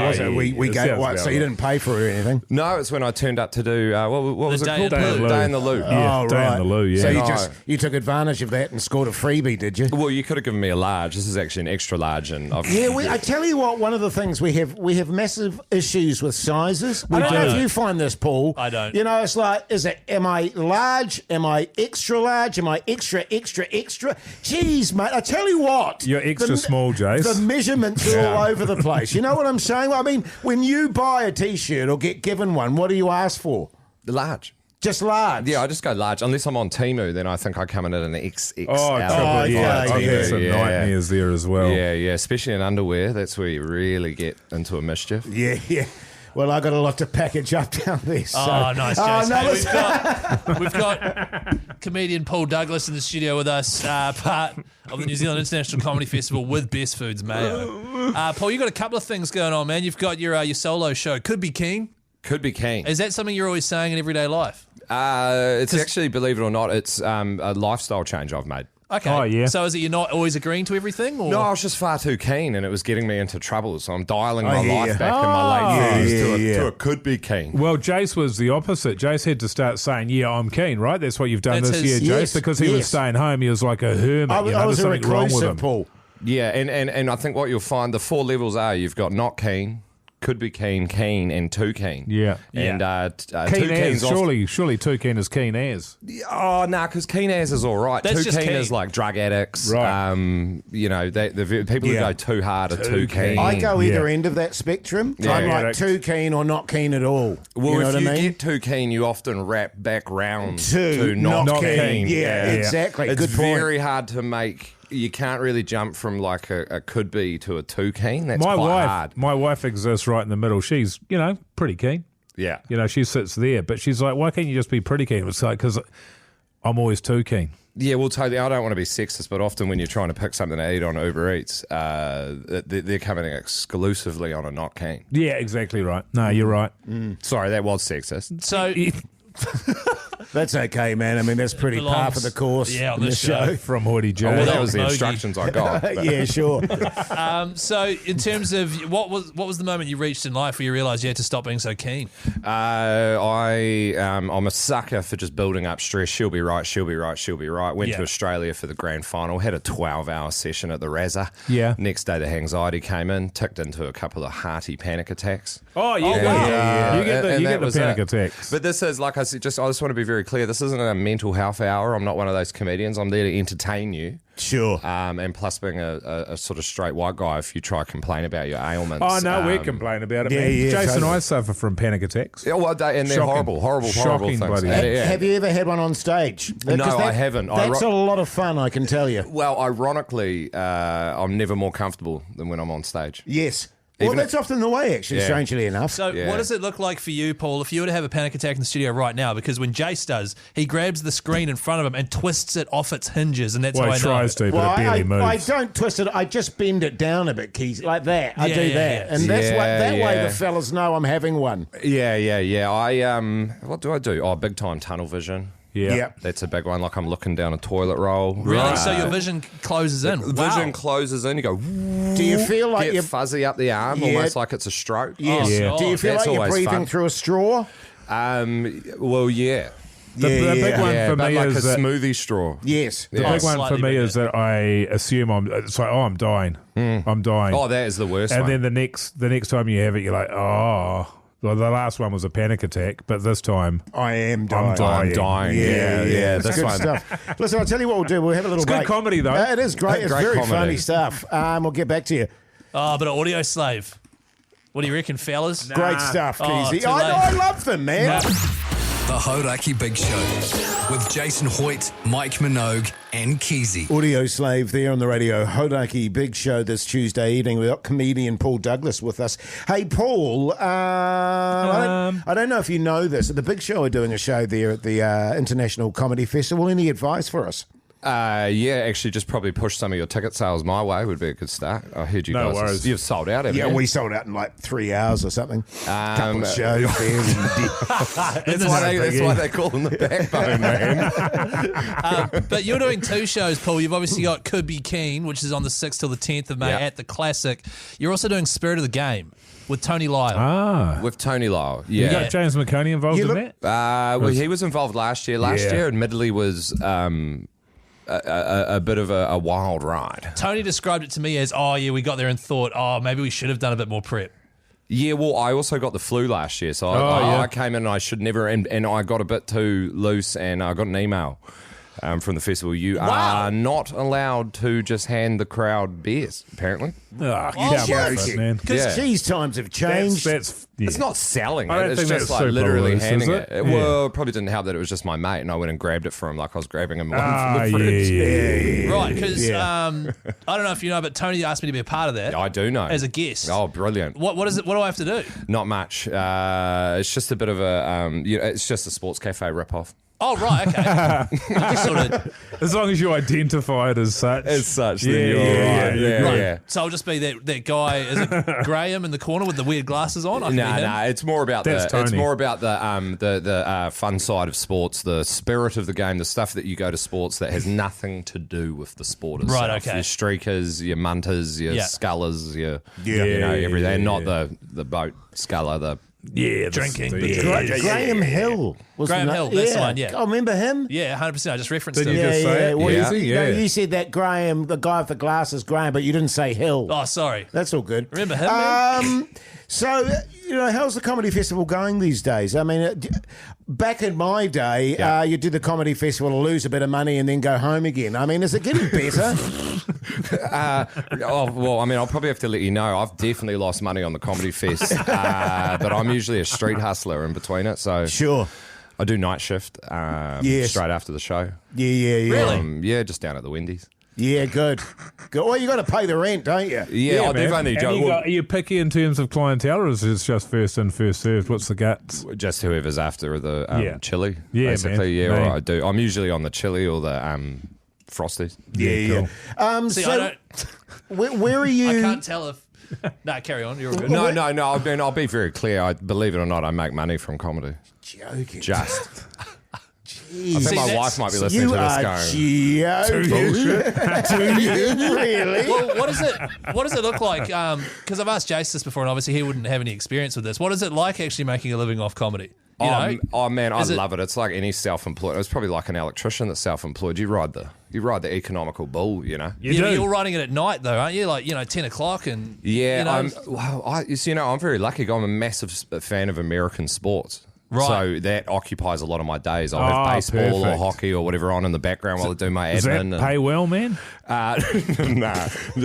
was it? yeah, We it gave sounds what? So about you right. didn't pay for it or anything? No, it's when I turned up to do, what was it Day called? in the Loo. Day in the Loo. Yeah, Oh, day right. in the loo, yeah. So No. you took advantage of that and scored a freebie, did you? Well, you could have given me a large. This is actually an extra large. And I've, Yeah, I tell you what, one of the things we have massive issues with sizes. I don't know if you find this, Paul. I don't. You know, it's like, am I large? Am I extra large? Am I extra? Jeez, mate, I tell you what. You're extra small, Jase. The measurements are all over the place. You know what I'm saying? I mean, when you buy a T-shirt or get given one, what do you ask for? the large. Just large? Yeah, I just go large. Unless I'm on Temu, then I think I come in at an XXL. Oh, yeah. okay, I've had some yeah. nightmares there as well. Yeah, especially in underwear. That's where you really get into a mischief. Yeah. Well, I got a lot to package up down there. So. Oh, nice, Jason. no, Hey, listen- we've got comedian Paul Douglas in the studio with us, part of the New Zealand International Comedy Festival with Best Foods Mayo. Paul, you've got a couple of things going on, man. You've got your solo show, Could Be Keen. Could be keen. Is that something you're always saying in everyday life? It's actually, believe it or not, it's a lifestyle change I've made. Okay. Oh, yeah. So is it you're not always agreeing to everything? Or? No, I was just far too keen, and it was getting me into trouble. So I'm dialing my hear life you. back in my late 30s to a could be keen. Well, Jase was the opposite. Jase had to start saying, yeah, I'm keen, right? That's what you've done That's this his- year, Jase, yes, because he was yes. staying home. He was like a hermit. I There's was a something wrong with him. reclusive, Paul. Yeah, and I think what you'll find, the 4 levels are you've got not keen, could be keen, and too keen. Yeah. And Keen too as, keen's surely too keen is keen as. Oh, no, because keen as is all right. That's Too just keen keen. is like drug addicts. Right. You know, the people Yeah. who go too hard are too keen. keen. I go either Yeah. end of that spectrum. Yeah. I'm like Addict. too keen or not keen at all. Well, you know if what you I mean? get too keen, you often wrap back round to not not keen. keen. Yeah, exactly. It's Good point. very hard to make. You can't really jump from like a could be to a too keen. That's My quite hard. wife exists right in the middle. She's, pretty keen. Yeah. She sits there, but she's like, why can't you just be pretty keen? It's like, because I'm always too keen. Yeah, well, totally. I don't want to be sexist, but often when you're trying to pick something to eat on Uber Eats, they're coming exclusively on a not keen. Yeah, exactly right. No, you're right. Sorry, that was sexist. So That's okay, man. I mean, that's pretty par for the course. Yeah, on in this the show. From Hoytey Jase. Well, that was the Mogey. instructions I got. but- Yeah, sure. So, in terms of what was the moment you reached in life where you realised you had to stop being so keen? I'm a sucker for just building up stress. She'll be right. Went Yeah. to Australia for the grand final. Had a 12-hour session at the Razza. Yeah. Next day, the anxiety came in. Ticked into a couple of hearty panic attacks. Oh, yeah. Yeah. You get the, And you that get the was panic it. attacks. But this is, like I said, I just want to be very clear. This isn't a mental health hour. I'm not one of those comedians. I'm there to entertain you. Sure. And plus, being a sort of straight white guy, if you try to complain about your ailments. Oh, no, we complain about it, yeah, man. yeah, Jason and totally. I suffer from panic attacks. Yeah, well, and they're Shocking. horrible Shocking, things. buddy. Yeah. Have you ever had one on stage? No, 'Cause I haven't. That's a lot of fun, I can tell you. Well, ironically, I'm never more comfortable than when I'm on stage. Yes. Well, Even that's often the way, actually, Yeah. strangely enough. So, Yeah. what does it look like for you, Paul, if you were to have a panic attack in the studio right now? Because when Jase does, he grabs the screen in front of him and twists it off its hinges, and that's Well, how I he know. tries to, but Well, it barely moves. I don't twist it. I just bend it down a bit, Keyzie, like that. I Yeah, do yeah, that, yeah. and that's that way Yeah. the fellas know I'm having one. Yeah. What do I do? Oh, big time tunnel vision. Yeah. Yeah. That's a big one. Like I'm looking down a toilet roll. Really? So your vision closes in. The Wow. vision closes in. You go. Do you feel like Get you're? fuzzy up the arm, Yeah. almost like it's a stroke. Yes. Oh, Do you feel that's like you're always breathing fun. through a straw? Well, yeah. The big one Yeah, for but me like is a that smoothie straw. Yes. the Yeah. big one for Slightly me bigger. is that I assume it's like, I'm dying. I'm dying. Oh, that is the worst and one. then the next time you have it, you're like, oh. Well, the last one was a panic attack, but this time I am dying. I'm dying. Yeah, It's this good one. stuff. Listen, I'll tell you what we'll do. We'll have a little It's good break. comedy, though. It is great. It's Great very comedy. funny stuff. We'll get back to you. Oh, but an audio slave. What do you reckon, fellas? Great stuff, Oh, Keyzie. too I know, late. I love them, man. The Hauraki Big Show with Jason Hoyte, Mike Minogue, and Keyzie. Audio slave there on the Radio Hauraki Big Show this Tuesday evening. We've got comedian Paul Douglas with us. Hey, Paul, I don't know if you know this. The Big Show are doing a show there at the International Comedy Festival. Any advice for us? Yeah, actually, just probably push some of your ticket sales my way would be a good start. I heard you No guys. worries. You've sold out, haven't Yeah, you? we sold out in like 3 hours or something. Couple of shows. That's why they call them the backbone, man. But you're doing two shows, Paul. You've obviously got Could Be Keen, which is on the 6th till the 10th of May Yeah. at the Classic. You're also doing Spirit of the Game with Tony Lyle. Ah. With Tony Lyle, You yeah. got James McConey involved You in look- that? Well, he was involved last year. Last Yeah. year, admittedly, was a bit of a wild ride. Tony described it to me as, oh, yeah, we got there and thought, oh, maybe we should have done a bit more prep. Yeah, well, I also got the flu last year, so yeah. I came in and I should never, and I got a bit too loose, and I got an email from the festival. You are not allowed to just hand the crowd beers, apparently. Oh, joking. man. Because Yeah. these times have changed. Yeah. It's not selling I it. don't It's think just that's like super literally loose, handing is it. it? Well, it probably didn't help that it was just my mate, and I went and grabbed it from him like I was grabbing him one Ah, from the fridge. yeah. Right, because I don't know if you know, but Tony asked me to be a part of that I do know. as a guest. Oh, brilliant. What is it? What do I have to do? Not much. It's just a bit of a, it's just a sports cafe ripoff. Oh, right, okay. I just sort of, As long as you identify it as such. As such, Yeah, then you're yeah, right. yeah, Yeah, right. yeah. So I'll just be that guy, is it Graham in the corner with the weird glasses on? I can be him. No, it's more about That's the Tony. fun side of sports, the spirit of the game, the stuff that you go to sports that has nothing to do with the sport itself. Right, okay. Your streakers, your munters, your Yeah. scullers, your Yeah, everything. Not yeah. the boat sculler, the Drinking. Graham Hill. Was Graham Hill, that's the one, yeah. Oh, remember him? Yeah, 100%. I just referenced Did him. you just say it? Well, Yeah. you said that Graham, the guy with the glasses, Graham, but you didn't say Hill. Oh, sorry. That's all good. Remember him, man? So, how's the comedy festival going these days? I mean, back in my day, you did the comedy festival, lose a bit of money, and then go home again. I mean, is it getting better? well, I mean, I'll probably have to let you know. I've definitely lost money on the comedy fest, but I'm usually a street hustler in between it. So Sure. I do night shift Yes. straight after the show. Yeah. Really? Yeah, just down at the Wendy's. Yeah, good. Well, you got to pay the rent, don't you? Yeah, I man. definitely And are you picky in terms of clientele, or is it just first in, first served? What's the guts? Just whoever's after the chili, Yeah, basically. man. Yeah, Me. I do. I'm usually on the chili or the Frosties. Yeah. See, So, where are you? I can't tell if. No, carry on. You're all good. No. I'll be very clear. I believe it or not, I make money from comedy. Joking. Just. I Jeez. think my that's- wife might be listening You to are this going. joking. Do you really? Well, what does it look like? Because I've asked Jase this before, and obviously he wouldn't have any experience with this. What is it like actually making a living off comedy? You know? Oh man, I Is it- love it. It's like any self-employed. It's probably like an electrician that's self-employed. You ride the economical bull, you know. You're writing it at night though, aren't you? Like 10 o'clock and Yeah, you know, I'm very lucky. I'm a massive fan of American sports. Right. So that occupies a lot of my days. I'll have baseball or perfect. hockey or whatever on in the background while I do my Does that admin. pay well, man? Nah,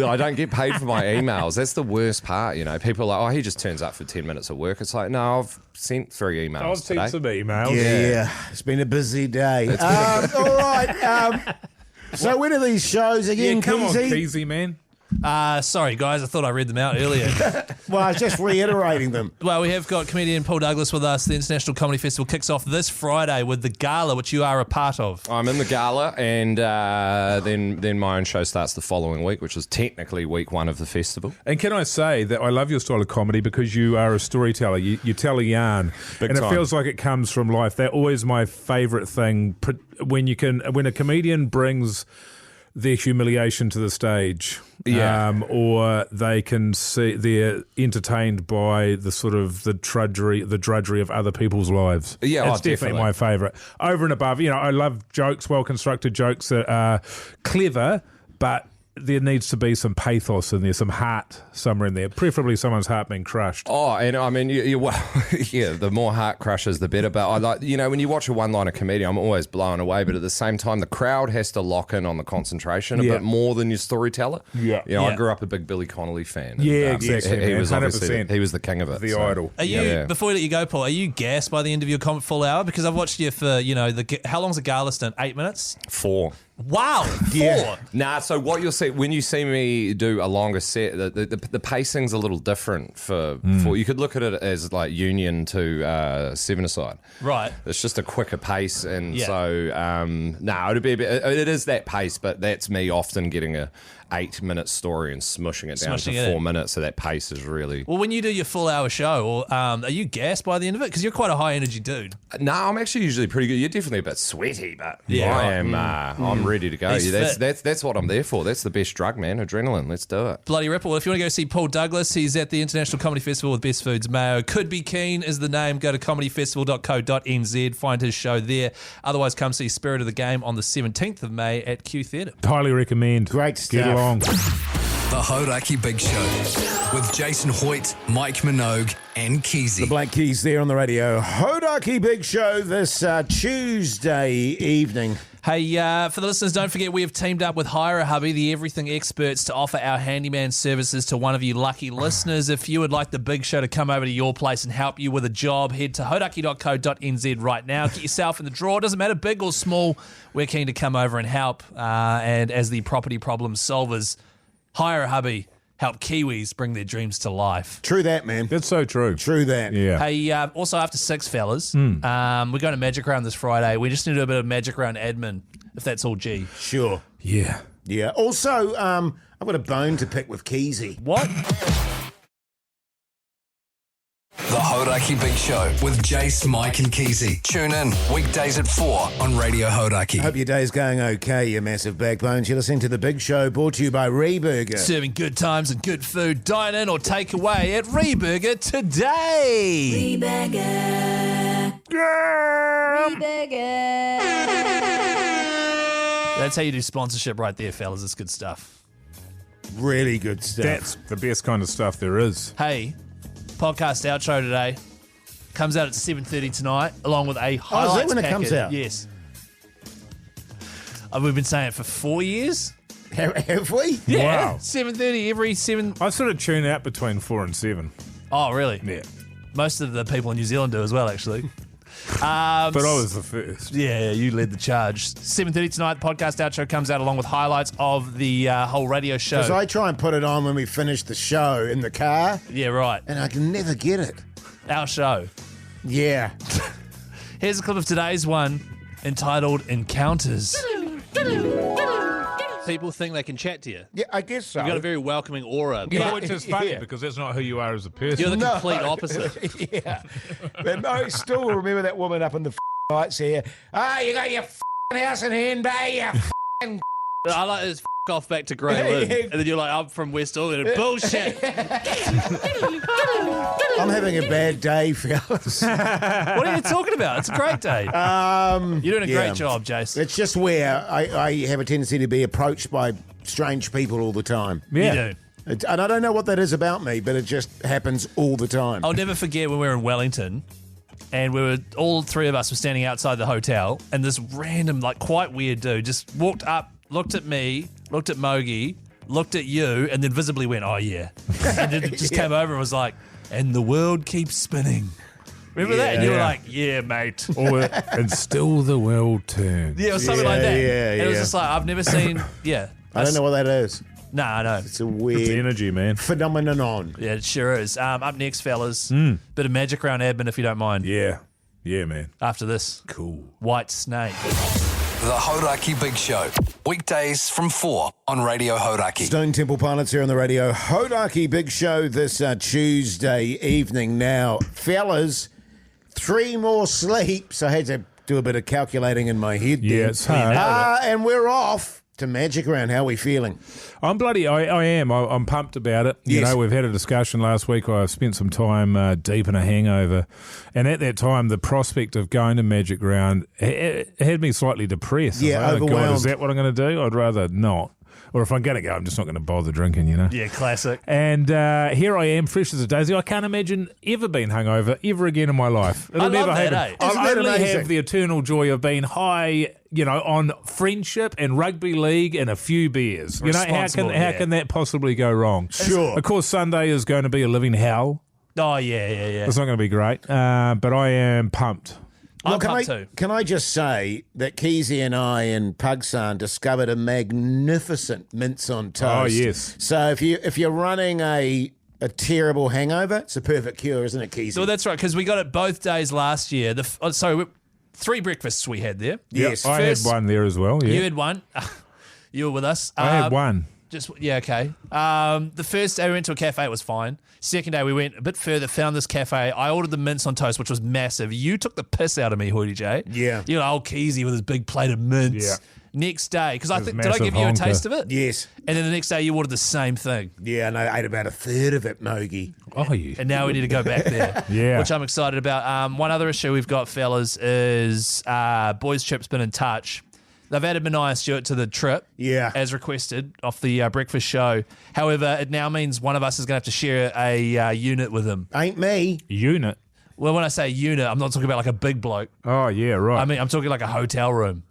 I don't get paid for my emails. That's the worst part, you know. People are like, he just turns up for 10 minutes of work. It's like, no, I've sent 3 emails I've today. seen some emails. Yeah. It's been a busy day. All right. So when are these shows again, Yeah, come on, Keyzie? Keyzie, man. sorry guys, I thought I read them out earlier. Well, I was just reiterating them. Well, we have got comedian Paul Douglas with us. The International Comedy Festival kicks off this Friday with the gala, which you are a part of. I'm in the gala, and then my own show starts the following week, which is technically week 1 of the festival. And can I say that I love your style of comedy because you are a storyteller. You tell a yarn, Big and time. it feels like it comes from life. That's always my favourite thing. When a comedian brings their humiliation to the stage, or they can see they're entertained by the sort of the drudgery of other people's lives. Yeah, it's definitely definitely. my favourite. Over and above, I love jokes, well constructed jokes that are clever, but there needs to be some pathos in there, some heart somewhere in there. Preferably someone's heart being crushed. Oh, and I mean, the more heart crushes, the better. But I like, when you watch a one-liner comedy, I'm always blown away. But at the same time, the crowd has to lock in on the concentration a bit more than your storyteller. Yeah. I grew up a big Billy Connolly fan. And, Yeah, exactly, He man, was obviously 100%. he was the king of it. The idol. Are you before we let you go, Paul? Are you gassed by the end of your full hour? Because I've watched you for how long's a gala stint? 8 minutes. 4. Wow, 4. Yeah. Nah, so what you'll see when you see me do a longer set, the pacing's a little different for you could look at it as like Union to Seven Aside. Right. It's just a quicker pace, and Yeah. so it'd be it is that pace, but that's me often getting a 8-minute story and smushing it down Smushing to it 4 in. minutes. So that pace is really. Well, when you do your full hour show, are you gassed by the end of it? Because you're quite a high energy dude. No, I'm actually usually pretty good. You're definitely a bit sweaty, but Yeah. I am. I'm ready to go. He's Yeah, fit. that's what I'm there for. That's the best drug, man. Adrenaline. Let's do it. Bloody Ripple. If you want to go see Paul Douglas, he's at the International Comedy Festival with Best Foods Mayo. Could Be Keen is the name. Go to comedyfestival.co.nz. Find his show there. Otherwise, come see Spirit of the Game on the 17th of May at Q Theatre. Highly recommend. Great Get stuff. along. The Hauraki Big Show with Jason Hoyte, Mike Minogue, and Keyzie. The Black Keys there on the radio. Hauraki Big Show this Tuesday evening. Hey, for the listeners, don't forget we have teamed up with Hire a Hubby, the everything experts, to offer our handyman services to one of you lucky listeners. If you would like the Big Show to come over to your place and help you with a job, head to hauraki.co.nz right now. Get yourself in the draw. It doesn't matter, big or small. We're keen to come over and help. And as the property problem solvers, Hire a Hubby, help Kiwis bring their dreams to life. True that, man. That's so true. True that. Yeah. Hey, also after 6, fellas, we're going to Magic Round this Friday. We just need to do a bit of Magic Round admin, if that's all G. Sure. Yeah. Yeah. Also, I've got a bone to pick with Keyzie. What? The Hauraki Big Show with Jase, Mike, and Keyzie. Tune in weekdays at 4 on Radio Hauraki. Hope your day's going okay, you massive backbones. You're listening to The Big Show, brought to you by Reburger. Serving good times and good food. Dine in or take away at Reburger today. That's how you do sponsorship right there, fellas. It's good stuff. Really good stuff. That's the best kind of stuff there is. Hey, podcast outro today comes out at 7:30 tonight, along with a highlights when it packet. comes out? Yes. We've been saying it for 4 years. Have we? Wow. 7:30 every 7. I sort of tune out between 4 and 7. Oh, really? Yeah. Most of the people in New Zealand do as well, actually. But I was the first. Yeah, you led the charge. 7:30 tonight, the podcast outro comes out along with highlights of the whole radio show. Because I try and put it on when we finish the show in the car. Yeah, right. And I can never get it. Our show. Yeah. Here's a clip of today's one entitled Encounters. People think they can chat to you. Yeah, I guess so. You've got a very welcoming aura. Yeah, which is funny because that's not who you are as a person. You're the complete opposite. Yeah. But I still remember that woman up in the lights here. Oh, you got your house in hand, babe, you I like this off back to Grey Lynn. And then you're like, I'm from West Auckland. Bullshit. I'm having a bad day, fellas. What are you talking about? It's a great day. You're doing a great job, Jase. It's just where I have a tendency to be approached by strange people all the time. Yeah. You do. And I don't know what that is about me, but it just happens all the time. I'll never forget when we were in Wellington and all three of us were standing outside the hotel and this random, like quite weird dude just walked up, looked at me, looked at Mogey, looked at you, and then visibly went, oh yeah. And then just came over and was like, and the world keeps spinning. Remember that? And you were like, yeah, mate. And still the world turns. Yeah, or something like that. Yeah, and it was just like, I've never seen, I don't know what that is. No, I know. It's a weird It's energy, man. phenomenon. Yeah, it sure is. Up next, fellas, bit of magic round admin if you don't mind. Yeah. Yeah, man. After this. Cool. White Snake. The Hauraki Big Show. Weekdays from 4 on Radio Hauraki. Stone Temple Pilots here on the Radio Hauraki Big Show this Tuesday evening. Now, fellas, 3 more sleeps. I had to do a bit of calculating in my head there. Yeah, it's hard. And we're off to Magic Round. How are we feeling? I'm bloody. I am. I'm pumped about it. You know, we've had a discussion last week. I spent some time deep in a hangover, and at that time, the prospect of going to Magic Round it had me slightly depressed. Yeah, I was like, overwhelmed. God, is that what I'm going to do? I'd rather not. Or if I'm going to go, I'm just not going to bother drinking, you know? Yeah, classic. And here I am, fresh as a daisy. I can't imagine ever being hungover ever again in my life. It'll I love never that, happen. eh? Isn't I'll that only amazing? have the eternal joy of being high, you know, on friendship and rugby league and a few beers. You know, how can that possibly go wrong? Sure. Of course, Sunday is going to be a living hell. Oh, yeah. It's not going to be great, but I am pumped. I'm Well, pumped too. can I just say that Keyzie and I and Pugsan discovered a magnificent mince on toast. Oh, yes. So if you're running a terrible hangover, it's a perfect cure, isn't it, Keyzie? So that's right, because we got it both days last year. 3 breakfasts we had there. Yes. I had one there as well. Yeah, You had one. You were with us. I had one. Okay. The first day we went to a cafe, it was fine. Second day we went a bit further, found this cafe. I ordered the mince on toast, which was massive. You took the piss out of me, Hoytey J. Yeah. You know, old Keyzie with his big plate of mince. Yeah. Next day, because I His think, did I massive give you a honker. taste of it? Yes. And then the next day you ordered the same thing. Yeah, and I ate about a third of it, Mogey. Oh, yeah. And now we need to go back there. Yeah. Which I'm excited about. One other issue we've got, fellas, is Boys Trip's been in touch. They've added Minogue Stewart to the trip, Yeah. as requested, off the breakfast show. However, it now means one of us is going to have to share a unit with him. Ain't me. Unit. Well, when I say unit, I'm not talking about like a big bloke. Oh, yeah, right. I mean, I'm talking like a hotel room.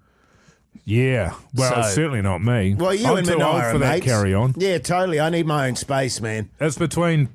Yeah. Well, So- it's certainly not me. Well, you I'm and too Minogue old are for that mates. carry on. Yeah, totally. I need my own space, man. It's between.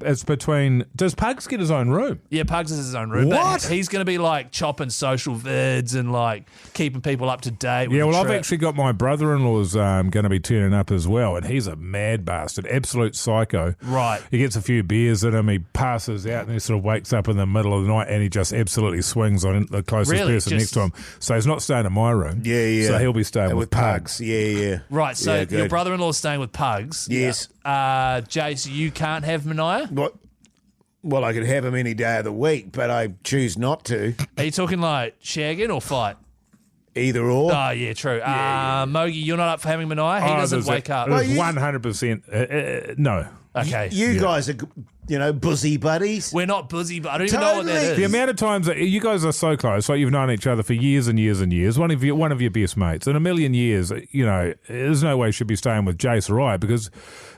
Does Pugs get his own room? Yeah, Pugs is his own room. What? But he's going to be like chopping social vids and like keeping people up to date with Yeah, the well, I've trip. actually got my brother-in-law's going to be turning up as well, and he's a mad bastard, absolute psycho. Right. He gets a few beers in him, he passes out, and he sort of wakes up in the middle of the night, and he just absolutely swings on the closest Really? person next to him. So he's not staying in my room. Yeah. So he'll be staying with Pugs. Yeah. Right, so Yeah, your good. brother-in-law's staying with Pugs. Yes. Jace, you can't have Minogue? What? Well, I could have him any day of the week, but I choose not to. Are you talking like shagging or fight? Either or. Oh, yeah, true. Mogey, you're not up for having Minogue? He doesn't wake up. Well, you- 100%. No. Okay. You guys are, busy buddies. We're not busy, but I don't even know what that Totally. is. The amount of times that you guys are so close, like you've known each other for years and years and years, one of your best mates. In a million years, there's no way you should be staying with Jase or I because,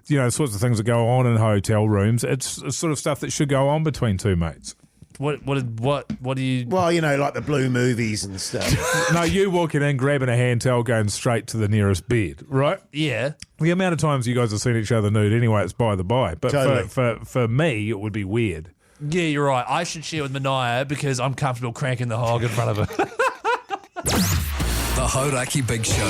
the sorts of things that go on in hotel rooms, it's sort of stuff that should go on between two mates. What do you... Well, like the blue movies and stuff. No, you walking in, grabbing a hand towel, going straight to the nearest bed, right? Yeah. The amount of times you guys have seen each other nude anyway, it's by the by. But Totally. for me, it would be weird. Yeah, you're right. I should share with Mania because I'm comfortable cranking the hog in front of her. The Hauraki Big Show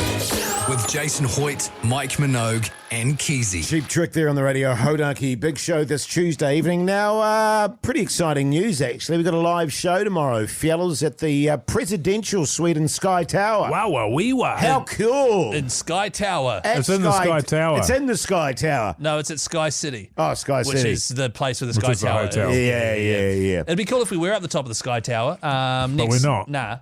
with Jason Hoyte, Mike Minogue, and Keyzie. Cheap trick there on the Radio Hauraki Big Show this Tuesday evening. Now, pretty exciting news, actually. We've got a live show tomorrow, fellas, at the Presidential Suite in Sky Tower. Wow, wee wow. How cool. In Sky Tower. It's in the Sky Tower. It's in the Sky Tower. No, it's at Sky City. Oh, Sky City. Which is the place where the Sky is the Tower hotel. is. Yeah. It'd be cool if we were at the top of the Sky Tower. But we're not. Nah.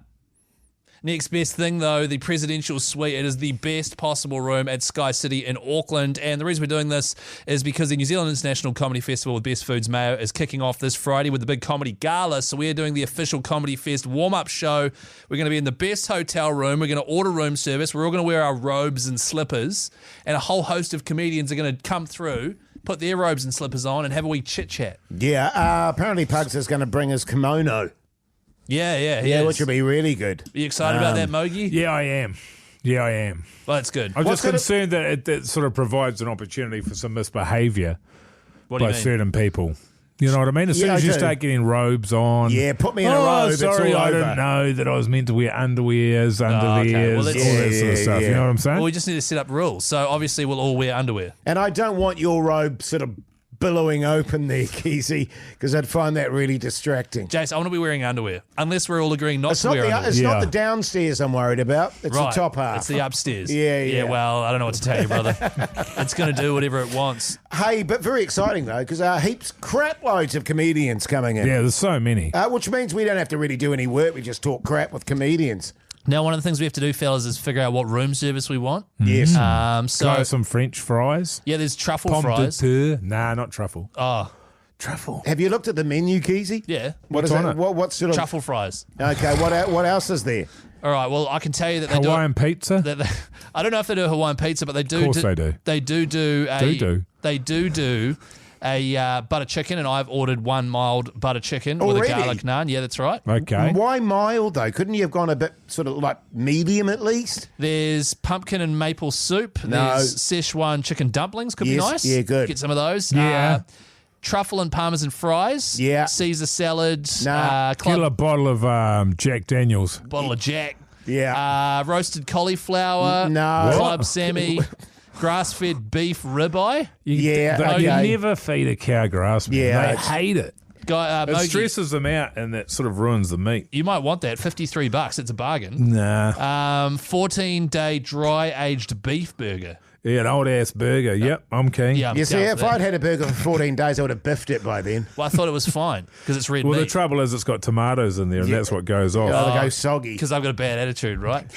Next best thing, though, the Presidential Suite. It is the best possible room at Sky City in Auckland. And the reason we're doing this is because the New Zealand International Comedy Festival with Best Foods Mayo is kicking off this Friday with the big comedy gala. So we're doing the official Comedy Fest warm-up show. We're going to be in the best hotel room. We're going to order room service. We're all going to wear our robes and slippers. And a whole host of comedians are going to come through, put their robes and slippers on, and have a wee chit-chat. Yeah, apparently Pugs is going to bring his kimono. Yeah, which will be really good. Are you excited about that, Mogey? Yeah, I am. Well, that's good. I'm just concerned that it sort of provides an opportunity for some misbehaviour What do you by mean? certain people. You know what I mean? As soon Yeah, as I you do. start getting robes on. Yeah, put me in a robe. Sorry, it's all I over. didn't know that I was meant to wear underwears, okay. underwears, Well, all let's- that sort of stuff. yeah. You know what I'm saying? Well, we just need to set up rules. So obviously we'll all wear underwear. And I don't want your robe sort of billowing open there, Keyzie, because I'd find that really distracting. Jace, I want to be wearing underwear. Unless we're all agreeing not It's to not wear the underwear. it's not Yeah. the downstairs I'm worried about. It's Right. the top half. It's the upstairs. Yeah. Well, I don't know what to tell you, brother. It's going to do whatever it wants. Hey, but very exciting though, because heaps crap loads of comedians coming in. Yeah, there's so many. Which means we don't have to really do any work. We just talk crap with comedians. Now, one of the things we have to do, fellas, is figure out what room service we want. Yes. Try some French fries. Yeah, there's truffle Pomme fries. de terre. Nah, not truffle. Oh, Truffle. Have you looked at the menu, Keyzie? yeah. What is What's on that? it? What sort of Truffle fries. Okay, what else is there? All right, well, I can tell you that they Hawaiian pizza. I don't know if they do Hawaiian pizza, but they do. Of course they do. They do a butter chicken, and I've ordered one mild butter chicken with Already? a garlic naan. Yeah, that's right. Okay. Why mild though? Couldn't you have gone a bit sort of like medium at least? There's pumpkin and maple soup. No. There's Szechuan chicken dumplings. Could be Yes, nice. yeah, good. Get some of those. Yeah. Truffle and parmesan fries. Yeah. Caesar salad. Nah. Kill a bottle of Jack Daniels. Bottle of Jack. Yeah. Roasted cauliflower. No. Club Sammy. Grass-fed beef ribeye. Yeah, You okay. never feed a cow grass, man. Yeah, They it's- hate it. Guy, It Mogey, stresses them out and that sort of ruins the meat. you might want that. $53. It's a bargain. Nah. 14-day dry-aged beef burger. Yeah, an old ass burger. Yep, I'm keen. Yeah, I'm You see, down for if that. I'd had a burger for 14 days, I would have biffed it by then. Well, I thought it was fine because it's red Well, the meat. trouble is it's got tomatoes in there, and that's what goes off. I'd go soggy. Because I've got a bad attitude, right?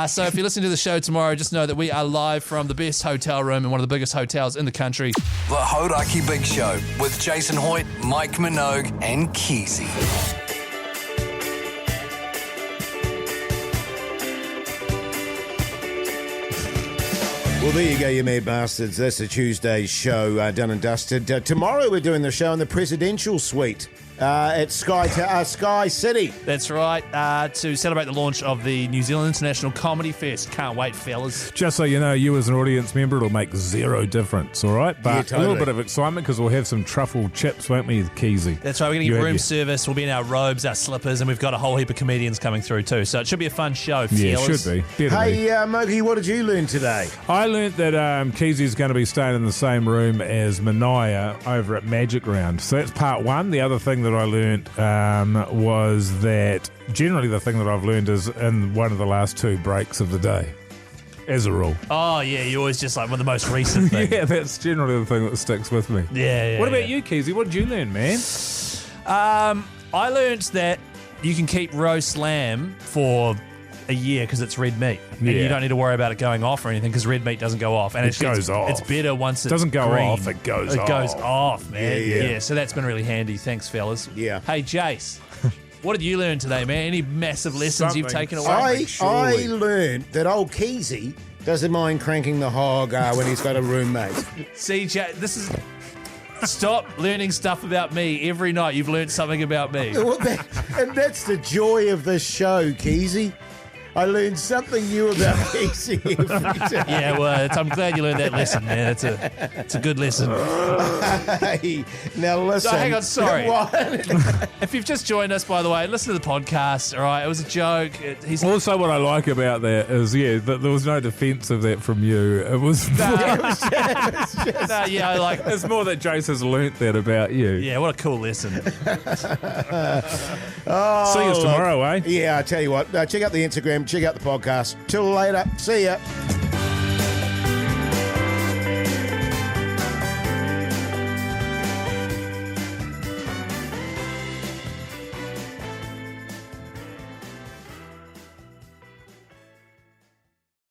So if you're listening to the show tomorrow, just know that we are live from the best hotel room in one of the biggest hotels in the country. The Hauraki Big Show with Jason Hoyte, Mike Minogue, and Keyzie. Well, there you go, you mad bastards. That's a Tuesday's show done and dusted. Tomorrow we're doing the show in the Presidential Suite at Sky City. That's right, to celebrate the launch of the New Zealand International Comedy Fest. Can't wait, fellas. Just so you know, you as an audience member, it'll make zero difference, all right? But Yeah, a totally. little bit of excitement because we'll have some truffle chips, won't we, Keyzie? That's right, we're going to You get have room your- service. We'll be in our robes, our slippers, and we've got a whole heap of comedians coming through too. So it should be a fun show, fellas. Yeah, it should be. Definitely. Hey, Mogey, what did you learn today? I learnt that Keyzie's going to be staying in the same room as Mania over at Magic Round. So that's part one. The other thing that I learnt was that generally the thing that I've learned is in one of the last two breaks of the day, as a rule. Oh, yeah, you always just like one of the most recent things. Yeah, that's generally the thing that sticks with me. Yeah. What about you, Keyzie? What did you learn, man? I learned that you can keep roast lamb for a year because it's red meat. And Yeah. you don't need to worry about it going off or anything because red meat doesn't go off. And It goes off. It's better once it Doesn't go green. off, it goes It goes off. off, man. Yeah. So that's been really handy. Thanks, fellas. Yeah. Hey, Jace, what did you learn today, man? Any massive lessons you've Something. taken away? I surely. learned that old Keyzie doesn't mind cranking the hog when he's got a roommate. See, this is... Stop learning stuff about me. Every night you've learned something about me. And that's the joy of this show, Keyzie. I learned something new about Keyzie every day. Yeah, well, I'm glad you learned that lesson, man. It's a good lesson. Hey, now listen. So hang on, sorry. What? If you've just joined us, by the way, listen to the podcast. All right, it was a joke. Also, what I like about that is, that there was no defence of that from you. It was. It's more that Jase has learnt that about you. Yeah, what a cool lesson. See you tomorrow, eh? Yeah, I tell you what. Check out the Instagram. Check out the podcast. Till later. See ya.